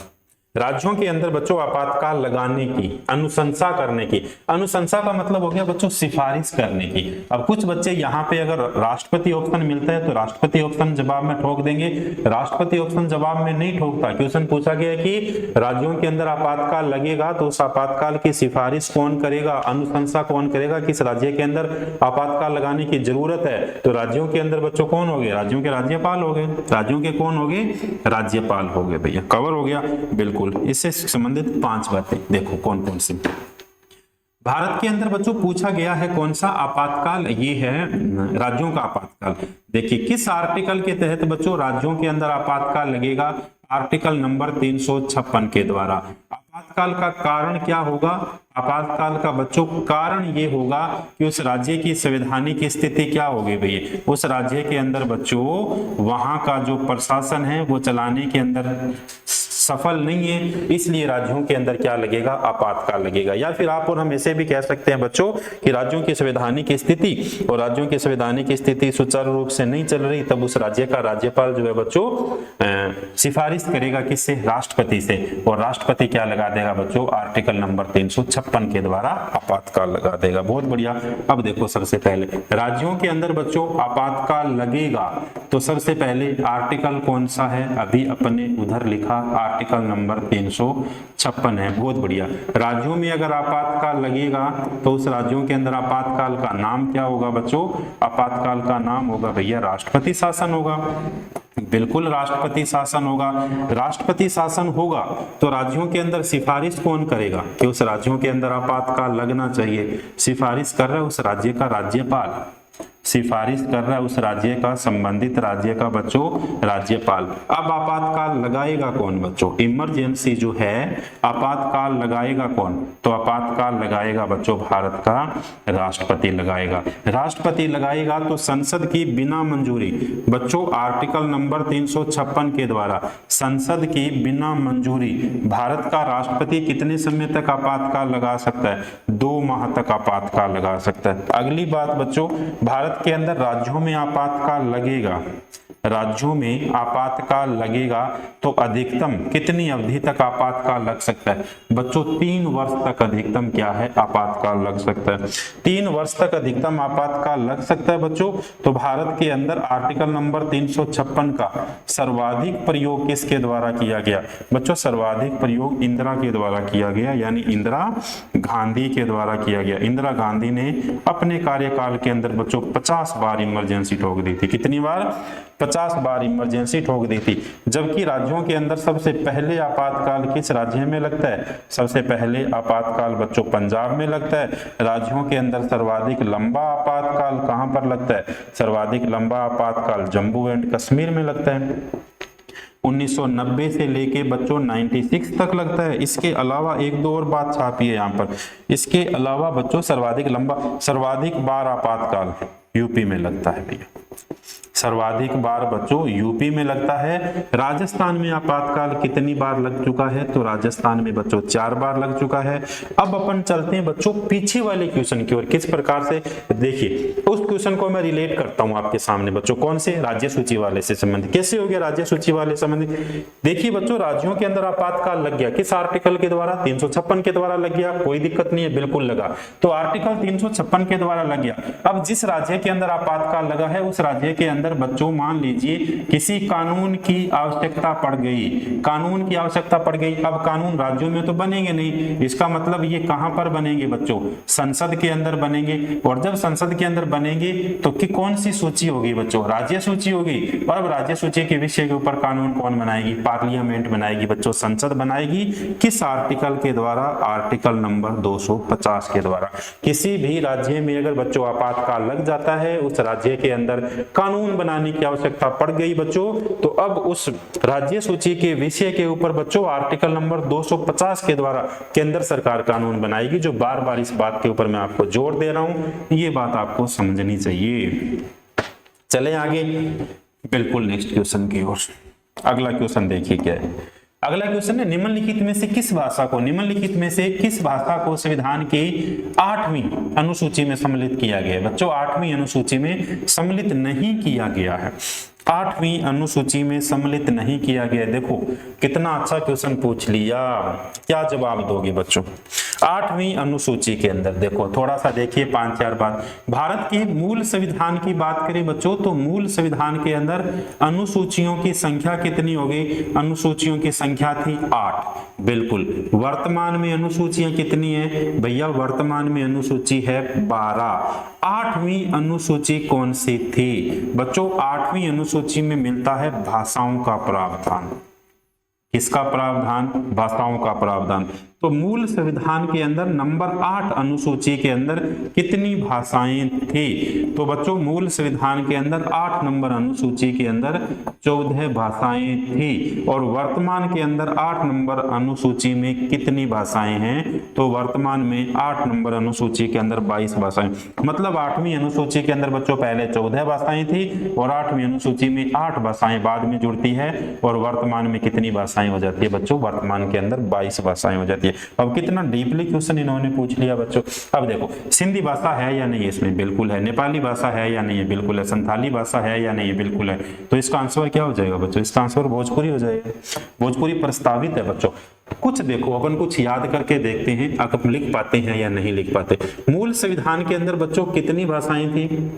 राज्यों के अंदर बच्चों आपातकाल लगाने की, अनुशंसा करने की। अनुशंसा का मतलब हो गया बच्चों सिफारिश करने की। अब कुछ बच्चे यहाँ पे अगर राष्ट्रपति ऑप्शन मिलता है तो राष्ट्रपति ऑप्शन जवाब में ठोक देंगे, राष्ट्रपति ऑप्शन जवाब में नहीं ठोकता। क्वेश्चन पूछा गया कि राज्यों के अंदर आपातकाल लगेगा तो उस आपातकाल की सिफारिश कौन करेगा, अनुशंसा कौन करेगा, किस राज्य के अंदर आपातकाल लगाने की जरूरत है। तो राज्यों के अंदर बच्चों कौन हो गए, राज्यों के राज्यपाल हो गए। राज्यों के कौन हो गए, राज्यपाल हो गए भैया। कवर हो गया, बिल्कुल। इससे संबंधित 5 बातें देखो कौन कौन सी। भारत के अंदर बच्चों पूछा गया है कौन सा आपातकाल, ये है राज्यों का आपातकाल। देखिए किस आर्टिकल के तहत बच्चों राज्यों के अंदर आपातकाल लगेगा, आर्टिकल नंबर 356 के द्वारा। आपातकाल का कारण क्या होगा, आपातकाल का बच्चों कारण ये होगा कि उस राज्य की संवैधानिक स्थिति क्या होगी भैया, उस राज्य के अंदर बच्चों वहां का जो प्रशासन है वो चलाने के अंदर सफल नहीं है, इसलिए राज्यों के अंदर क्या लगेगा, आपातकाल लगेगा। या फिर आप और हम ऐसे भी कह सकते हैं बच्चों कि राज्यों की संवैधानिक स्थिति और राज्यों की संवैधानिक स्थिति सुचारू रूप से नहीं चल रही, तब उस राज्य का राज्यपाल जो है बच्चों सिफारिश करेगा किससे, राष्ट्रपति से। और राष्ट्रपति क्या लगा देगा बच्चों, आर्टिकल नंबर 356 के द्वारा आपातकाल लगा देगा। बहुत बढ़िया। अब देखो सबसे पहले राज्यों के अंदर बच्चों आपातकाल लगेगा तो सबसे पहले आर्टिकल कौन सा है, अभी अपने उधर लिखा आर्टिकल नंबर 356 है। बहुत बढ़िया। राज्यों में अगर आपातकाल लगेगा तो उस राज्यों के अंदर आपातकाल का नाम क्या होगा बच्चों, आपातकाल का नाम होगा भैया राष्ट्रपति शासन होगा। बिल्कुल राष्ट्रपति शासन होगा। राष्ट्रपति शासन होगा तो राज्यों के अंदर सिफारिश कौन करेगा कि उस राज्यों के अंदर आपातकाल लगना चाहिए, सिफारिश कर रहा है उस राज्य का राज्यपाल, सिफारिश कर रहा है उस राज्य का, संबंधित राज्य का बच्चों राज्यपाल। अब आपातकाल लगाएगा कौन बच्चों, इमरजेंसी जो है आपातकाल लगाएगा कौन, तो आपातकाल लगाएगा बच्चों भारत का राष्ट्रपति लगाएगा। राष्ट्रपति लगाएगा तो संसद की बिना मंजूरी बच्चों, आर्टिकल नंबर 356 के द्वारा संसद की बिना मंजूरी भारत का राष्ट्रपति कितने समय तक आपातकाल लगा सकता है, 2 माह तक आपातकाल लगा सकता है। अगली बात बच्चों, भारत के अंदर राज्यों में आपातकाल लगेगा, राज्यों में आपातकाल लगेगा तो अधिकतम कितनी अवधि तक आपातकाल लग सकता है बच्चों, 3 वर्ष तक अधिकतम क्या है, आपातकाल लग सकता है। 3 वर्ष तक अधिकतम आपातकाल लग सकता है बच्चों। तो भारत के अंदर आर्टिकल नंबर 356 का सर्वाधिक प्रयोग किसके द्वारा किया गया बच्चों, सर्वाधिक प्रयोग इंदिरा के द्वारा किया गया, यानी इंदिरा गांधी के द्वारा किया गया। इंदिरा गांधी ने अपने कार्यकाल के अंदर बच्चों 50 बार इमरजेंसी ठोक दी थी। कितनी बार, 50 बार इमरजेंसी ठोक दी थी। जबकि राज्यों के अंदर सबसे पहले आपातकाल किस राज्य में लगता है, सबसे पहले आपातकाल बच्चों पंजाब में लगता है। राज्यों के अंदर सर्वाधिक लंबा आपातकाल कहां पर लगता है, सर्वाधिक लंबा आपातकाल जम्मू एंड कश्मीर में लगता है। 1990 से लेके बच्चों 96 तक लगता है। इसके अलावा 1-2 और बात छापी है यहाँ पर, इसके अलावा बच्चों सर्वाधिक बार आपातकाल यूपी में लगता है भैया। सर्वाधिक बार बच्चों यूपी में लगता है। राजस्थान में आपातकाल कितनी बार लग चुका है, तो राजस्थान में बच्चों 4 बार लग चुका है। अब अपन चलते हैं बच्चों पीछे वाले क्वेश्चन की ओर, किस प्रकार से, देखिए उस क्वेश्चन को मैं रिलेट करता हूं आपके सामने बच्चों, कौन से, राज्य सूची वाले से संबंधित। कैसे हो गया राज्य सूची वाले संबंधित, देखिए बच्चों राज्यों के अंदर आपातकाल लग गया, किस आर्टिकल के द्वारा, 356 के द्वारा लग गया, कोई दिक्कत नहीं है, बिल्कुल लगा, तो आर्टिकल 356 के द्वारा लग गया। अब जिस राज्य के अंदर आपातकाल लगा है उस राज्य के अंदर बच्चों मान लीजिए किसी कानून की आवश्यकता पड़ गई, कानून की आवश्यकता पड़ गई। अब कानून राज्यों में तो बनेंगे नहीं, इसका मतलब ये कहां पर बनेंगे बच्चों, संसद के अंदर बनेंगे। और जब संसद के अंदर बनेंगे तो कि कौन सी सूची होगी बच्चों, राज्य सूची होगी। और अब राज्य सूची के विषय के ऊपर कानून कौन बनाएगी, पार्लियामेंट बनाएगी बच्चों, संसद बनाएगी। किस आर्टिकल के द्वारा, आर्टिकल नंबर 250 के द्वारा। किसी भी राज्य में अगर बच्चों आपातकाल लग जाता है, उस राज्य के अंदर कानून बनाने की आवश्यकता पड़ गई बच्चों, तो अब उस राज्य सूची के विषय के ऊपर बच्चों आर्टिकल नंबर 250 के द्वारा केंद्र सरकार कानून बनाएगी। जो बार बार इस बात के ऊपर मैं आपको जोर दे रहा हूं, ये बात आपको समझनी चाहिए। चले आगे बिल्कुल नेक्स्ट क्वेश्चन की ओर। अगला क्वेश्चन देखिए क्या है। अगला क्वेश्चन है, निम्नलिखित में से किस भाषा को, निम्नलिखित में से किस भाषा को संविधान की 8वीं अनुसूची में सम्मिलित किया गया है। बच्चों 8वीं अनुसूची में सम्मिलित नहीं किया गया है, 8वीं अनुसूची में सम्मिलित नहीं किया गया। देखो कितना अच्छा क्वेश्चन पूछ लिया, क्या जवाब दोगे बच्चों। 8वीं अनुसूची के अंदर देखो, थोड़ा सा देखिए 5-4 बात। भारत के मूल संविधान की बात करें बच्चों, तो मूल संविधान के अंदर अनुसूचियों की संख्या कितनी हो गई, अनुसूचियों की संख्या थी 8। बिल्कुल। वर्तमान में अनुसूचियां कितनी है भैया, वर्तमान में अनुसूची है 12। 8वीं अनुसूची कौन सी थी बच्चों, 8वीं अनुसूची में मिलता है भाषाओं का प्रावधान। किसका प्रावधान, भाषाओं का प्रावधान। तो मूल संविधान के अंदर नंबर 8 अनुसूची के अंदर कितनी भाषाएं थी, तो बच्चों मूल संविधान के अंदर 8 नंबर अनुसूची के अंदर 14 भाषाएं थी। और वर्तमान के अंदर 8 नंबर अनुसूची में कितनी भाषाएं हैं, तो वर्तमान में 8 नंबर अनुसूची के अंदर 22 भाषाएं। मतलब 8वीं अनुसूची के अंदर बच्चों पहले 14 भाषाएं थी और 8वीं अनुसूची में 8 भाषाएं बाद में जुड़ती है और वर्तमान में कितनी भाषाएं हो जाती है बच्चों, वर्तमान के अंदर 22 भाषाएं हो जाती है। अब कितना डीपली क्वेश्चन इन्होंने पूछ लिया बच्चों। अब देखो सिंधी भाषा है या नहीं है, इसमें बिल्कुल है। नेपाली भाषा है या नहीं है, बिल्कुल है। संथाली भाषा है या नहीं है, बिल्कुल है। तो इसका आंसर क्या हो जाएगा बच्चों, इसका आंसर भोजपुरी हो जाएगा। भोजपुरी प्रस्तावित है बच्चों। कुछ देखो अपन कुछ याद करके देखते हैं आप लिख पाते हैं या नहीं लिख पाते। मूल संविधान के अंदर बच्चों कितनी भाषाएं थी,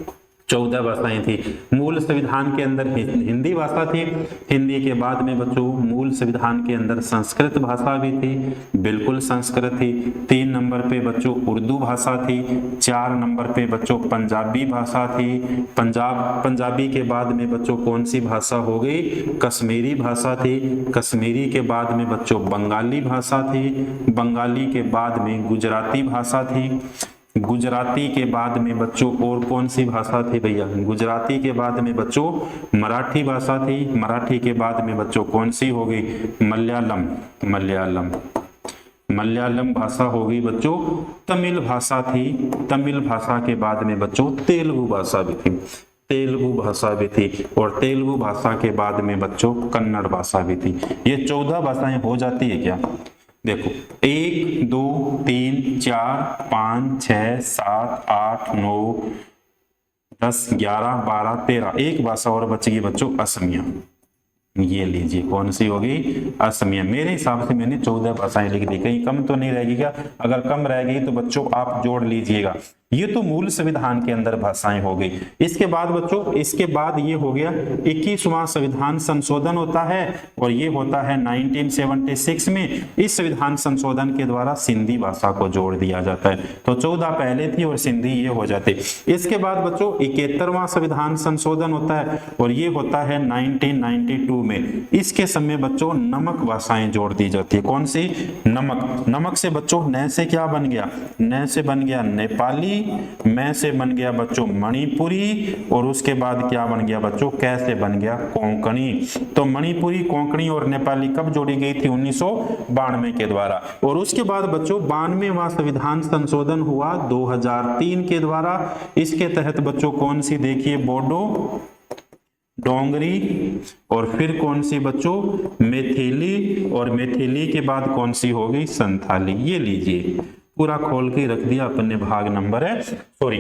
14 भाषाएं थी। मूल संविधान के अंदर हिंदी भाषा थी, हिंदी के बाद में बच्चों मूल संविधान के अंदर संस्कृत भाषा भी थी, बिल्कुल संस्कृत थी। 3 नंबर पे बच्चों उर्दू भाषा थी। 4 नंबर पे बच्चों पंजाबी भाषा थी। पंजाबी के बाद में बच्चों कौन सी भाषा हो गई, कश्मीरी भाषा थी। कश्मीरी के बाद में बच्चों बंगाली भाषा थी। बंगाली के बाद में गुजराती भाषा थी। गुजराती के बाद में बच्चों और कौन सी भाषा थी भैया, गुजराती के बाद में बच्चों मराठी भाषा थी। मराठी के बाद में बच्चों कौन सी हो गई, मलयालम। मलयालम भाषा हो गई बच्चों। तमिल भाषा थी। तमिल भाषा के बाद में बच्चों तेलुगु भाषा भी थी। तेलुगु भाषा भी थी और तेलुगु भाषा के बाद में बच्चों कन्नड़ भाषा भी थी। ये 14 भाषाएं हो जाती है क्या, देखो 1 2 3 4 5 6 7 8 9 10 11 12 13, एक भाषा और बच गई बच्चों असमिया। ये लीजिए कौन सी होगी, असमिया। मेरे हिसाब से मैंने 14 भाषाएं लिख दी, कहीं कम तो नहीं रहेगी क्या, अगर कम रह गई तो बच्चों आप जोड़ लीजिएगा। ये तो मूल संविधान के अंदर भाषाएं हो गई। इसके बाद बच्चों, इसके बाद ये हो गया 21वां संविधान संशोधन होता है और ये होता है 1976 में। इस संविधान संशोधन के द्वारा सिंधी भाषा को जोड़ दिया जाता है। तो 14 पहले थी और सिंधी ये हो जाती। इसके बाद बच्चों 71वां संविधान संशोधन होता है और ये होता है 1992 में। इसके समय बच्चों नमक भाषाएं जोड़ दी जाती है। कौन सी, नमक। नमक से बच्चों न से क्या बन गया, न से बन गया नेपाली, मैं से बन गया बच्चों मणिपुरी और उसके बाद क्या बन गया बच्चों, कैसे बन गया कोंकणी। तो मणिपुरी, कोंकणी और नेपाली कब जोड़ी गई थी, 1992 के द्वारा। और उसके बाद बच्चों 92वां संविधान संशोधन हुआ 2003 के द्वारा। इसके तहत बच्चों कौन सी देखिए, बोडो डोंगरी, और फिर कौन सी बच्चों, मैथिली, और मैथिली के बाद कौन सी हो गई, संथाली। ये लीजिए पूरा खोल के रख दिया अपन ने, भाग नंबर है, सॉरी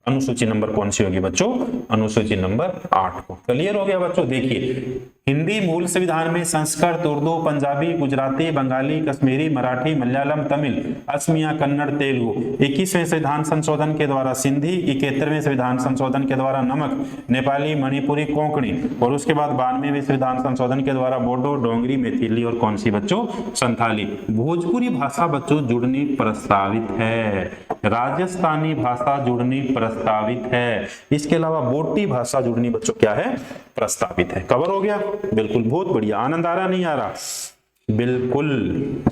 अनुसूची नंबर कौन सी होगी बच्चों, अनुसूची नंबर 8 को। क्लियर हो गया बच्चों। देखिए हिंदी मूल संविधान में संस्कृत, उर्दू, पंजाबी, गुजराती, बंगाली, कश्मीरी, मराठी, मलयालम, तमिल, असमिया, कन्नड़, तेलुगु, 21वें संविधान संशोधन के द्वारा सिंधी, 71वें संविधान संशोधन के द्वारा नमक, नेपाली, मणिपुरी, कोंकणी, और उसके बाद 92वें संविधान संशोधन के द्वारा बोडो, डोंगरी, मैथिली, और कौन सी बच्चों, संथाली। भोजपुरी भाषा बच्चों जुड़नी प्रस्तावित है, राजस्थानी भाषा जुड़नी प्रस्तावित है, इसके अलावा बोटी भाषा जुड़नी बच्चों क्या है, प्रस्तावित है। कवर हो गया, बिल्कुल, बहुत बढ़िया। आनंद आ रहा, नहीं आ रहा, बिल्कुल।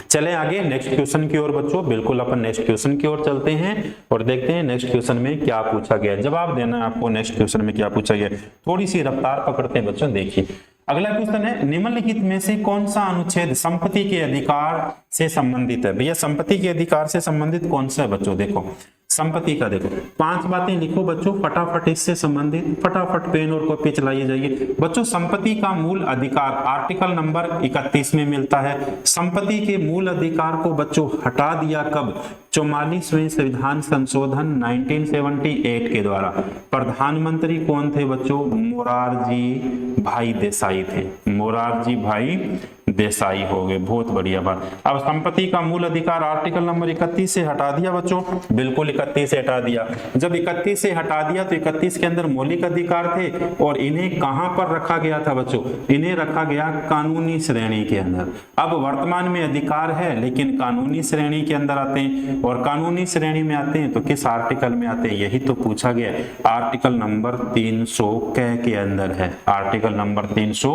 चले आगे नेक्स्ट क्वेश्चन की ओर बच्चों, बिल्कुल अपन नेक्स्ट क्वेश्चन की ओर चलते हैं और देखते हैं नेक्स्ट क्वेश्चन में क्या पूछा गया। जवाब देना है आपको नेक्स्ट क्वेश्चन में क्या पूछा गया। थोड़ी सी रफ्तार पकड़ते हैं बच्चों। देखिए अगला क्वेश्चन है, निम्नलिखित में से कौन सा अनुच्छेद संपत्ति के अधिकार से संबंधित है। भैया संपत्ति के अधिकार से संबंधित कौन सा है बच्चों, देखो संपत्ति का, देखो 5 बातें लिखो बच्चों फटाफट इससे संबंधित, फटाफट पेन और कॉपी चलाइए जाइए बच्चों। संपत्ति का मूल अधिकार आर्टिकल नंबर 31 में मिलता है। संपत्ति के मूल अधिकार को बच्चों हटा दिया कब, 44वें संविधान संशोधन 1978 के द्वारा। प्रधानमंत्री कौन थे बच्चों, मोरारजी भाई देसाई थे, मोरारजी भाई देसाई हो गए, बहुत बढ़िया बात। अब संपत्ति का मूल अधिकार आर्टिकल नंबर 31 से हटा दिया बच्चों, बिल्कुल 31 से हटा दिया। जब 31 से हटा दिया तो 31 के अंदर मौलिक अधिकार थे और इन्हें कहां पर रखा गया था बच्चों, इन्हें रखा गया कानूनी श्रेणी के अंदर। अब वर्तमान में अधिकार है लेकिन कानूनी श्रेणी के अंदर आते हैं, और कानूनी श्रेणी में आते हैं तो किस आर्टिकल में आते हैं, यही तो पूछा गया। आर्टिकल नंबर 300 के अंदर है, आर्टिकल नंबर 300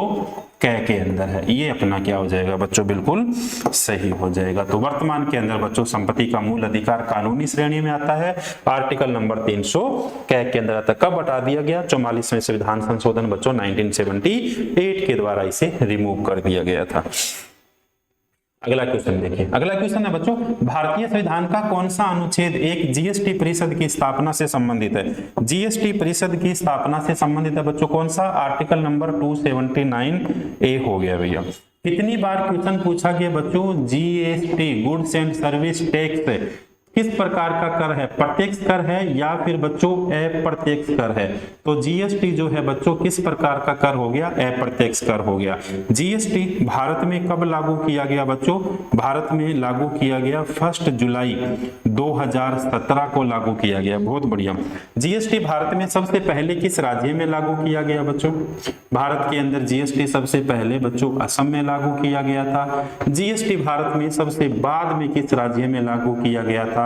के अंदर है। ये अपना क्या हो जाएगा बच्चों, बिल्कुल सही हो जाएगा। तो वर्तमान के अंदर बच्चों संपत्ति का मूल अधिकार कानूनी श्रेणी में आता है, आर्टिकल नंबर 300 के अंदर आता है। कब हटा दिया गया, 44वें संविधान संशोधन बच्चों 1978 के द्वारा इसे रिमूव कर दिया गया था। अगला क्वेश्चन देखिए, अगला क्वेश्चन है बच्चों, भारतीय संविधान का कौन सा अनुच्छेद एक जीएसटी परिषद की स्थापना से संबंधित है। जीएसटी परिषद की स्थापना से संबंधित है बच्चों कौन सा, आर्टिकल नंबर 279A हो गया भैया। कितनी बार क्वेश्चन पूछा गया बच्चों, GST goods and service tax किस प्रकार का कर है, प्रत्यक्ष कर है या फिर बच्चों अप्रत्यक्ष कर है। तो जीएसटी जो है बच्चों किस प्रकार का कर हो गया, अप्रत्यक्ष कर हो गया। जीएसटी भारत में कब लागू किया गया बच्चों, भारत में लागू किया गया 1 जुलाई 2017 को लागू किया गया, बहुत बढ़िया। जीएसटी भारत में सबसे पहले किस राज्य में लागू किया गया बच्चों, भारत के अंदर जीएसटी सबसे पहले बच्चों असम में लागू किया गया था। जीएसटी भारत में सबसे बाद में किस राज्य में लागू किया गया था,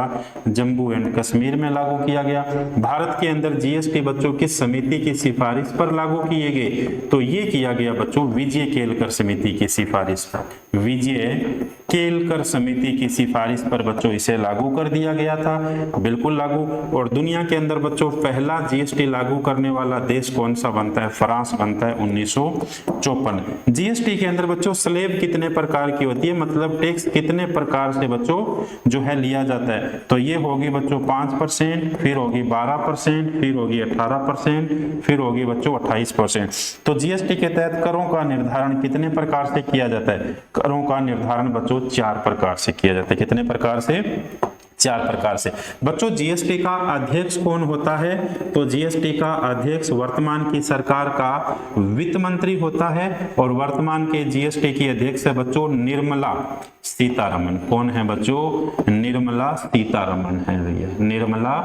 जम्मू एंड कश्मीर में लागू किया गया। भारत के अंदर जीएसटी बच्चों किस समिति की सिफारिश पर लागू किए गए, तो ये किया गया बच्चों विजय केलकर समिति की सिफारिश पर, विजय केलकर समिति की सिफारिश पर बच्चों इसे लागू कर दिया गया था, बिल्कुल लागू। और दुनिया के अंदर बच्चों पहला जीएसटी लागू करने वाला देश कौन सा बनता है, फ्रांस बनता है 1954। जीएसटी के अंदर बच्चों स्लैब कितने प्रकार की होती है, मतलब टैक्स कितने प्रकार से बच्चों जो है लिया जाता है, तो ये होगी बच्चों 5%, फिर होगी 12%, फिर होगी 18%, फिर होगी बच्चों 28%। तो जीएसटी के तहत करों का निर्धारण कितने प्रकार से किया जाता है, करों का निर्धारण बच्चों 4 प्रकार से किया जाता है। कितने प्रकार से, 4 प्रकार से। बच्चों जीएसटी का अध्यक्ष कौन होता है, तो जीएसटी का अध्यक्ष वर्तमान की सरकार का वित्त मंत्री होता है, और वर्तमान के जीएसटी की अध्यक्ष है बच्चों निर्मला सीतारमण। कौन है बच्चों, निर्मला सीतारमण है भैया, निर्मला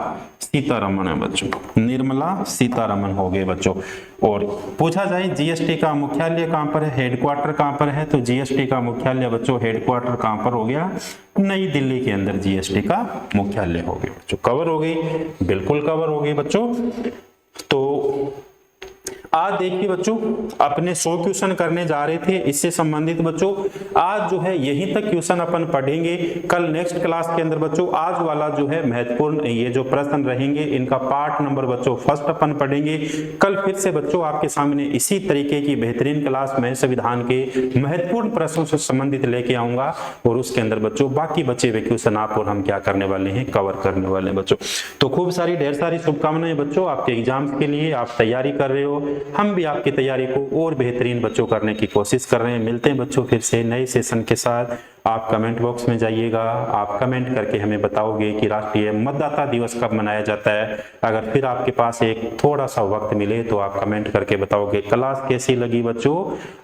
सीतारमण है बच्चों, निर्मला सीतारमण हो गए बच्चों। और पूछा जाए जीएसटी का मुख्यालय कहां पर है, हेडक्वार्टर कहां पर है, तो जीएसटी का मुख्यालय बच्चों हेडक्वार्टर कहां पर हो गया, नई दिल्ली के अंदर जीएसटी का मुख्यालय हो गया बच्चों। कवर हो गई, बिल्कुल कवर हो गई बच्चों। तो आज देखिए बच्चों अपने 100 क्वेश्चन करने जा रहे थे, इससे संबंधित बच्चों आज जो है यहीं तक क्वेश्चन अपन पढ़ेंगे। कल नेक्स्ट क्लास के अंदर बच्चों आज वाला जो है महत्वपूर्ण ये जो प्रश्न रहेंगे इनका पार्ट नंबर बच्चों फर्स्ट अपन पढ़ेंगे। कल फिर से बच्चों आपके सामने इसी तरीके की बेहतरीन क्लास में संविधान के महत्वपूर्ण प्रश्नों से संबंधित लेके आऊंगा और उसके अंदर बच्चों बाकी बचे हुए क्वेश्चन आप और हम क्या करने वाले हैं, कवर करने वाले हैं बच्चों। तो खूब सारी ढेर सारी शुभकामनाएं बच्चों आपके एग्जाम्स के लिए, आप तैयारी कर रहे हो, हम भी आपकी तैयारी को और बेहतरीन बच्चों करने की कोशिश कर रहे हैं। मिलते हैं बच्चों फिर से नए सेशन के साथ। आप कमेंट बॉक्स में जाइएगा, आप कमेंट करके हमें बताओगे कि राष्ट्रीय मतदाता दिवस कब मनाया जाता है। अगर फिर आपके पास एक थोड़ा सा वक्त मिले तो आप कमेंट करके बताओगे क्लास कैसी लगी बच्चों।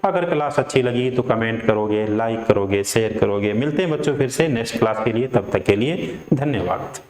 अगर क्लास अच्छी लगी तो कमेंट करोगे, लाइक करोगे, शेयर करोगे। मिलते हैं बच्चों फिर से नेक्स्ट क्लास के लिए, तब तक के लिए धन्यवाद।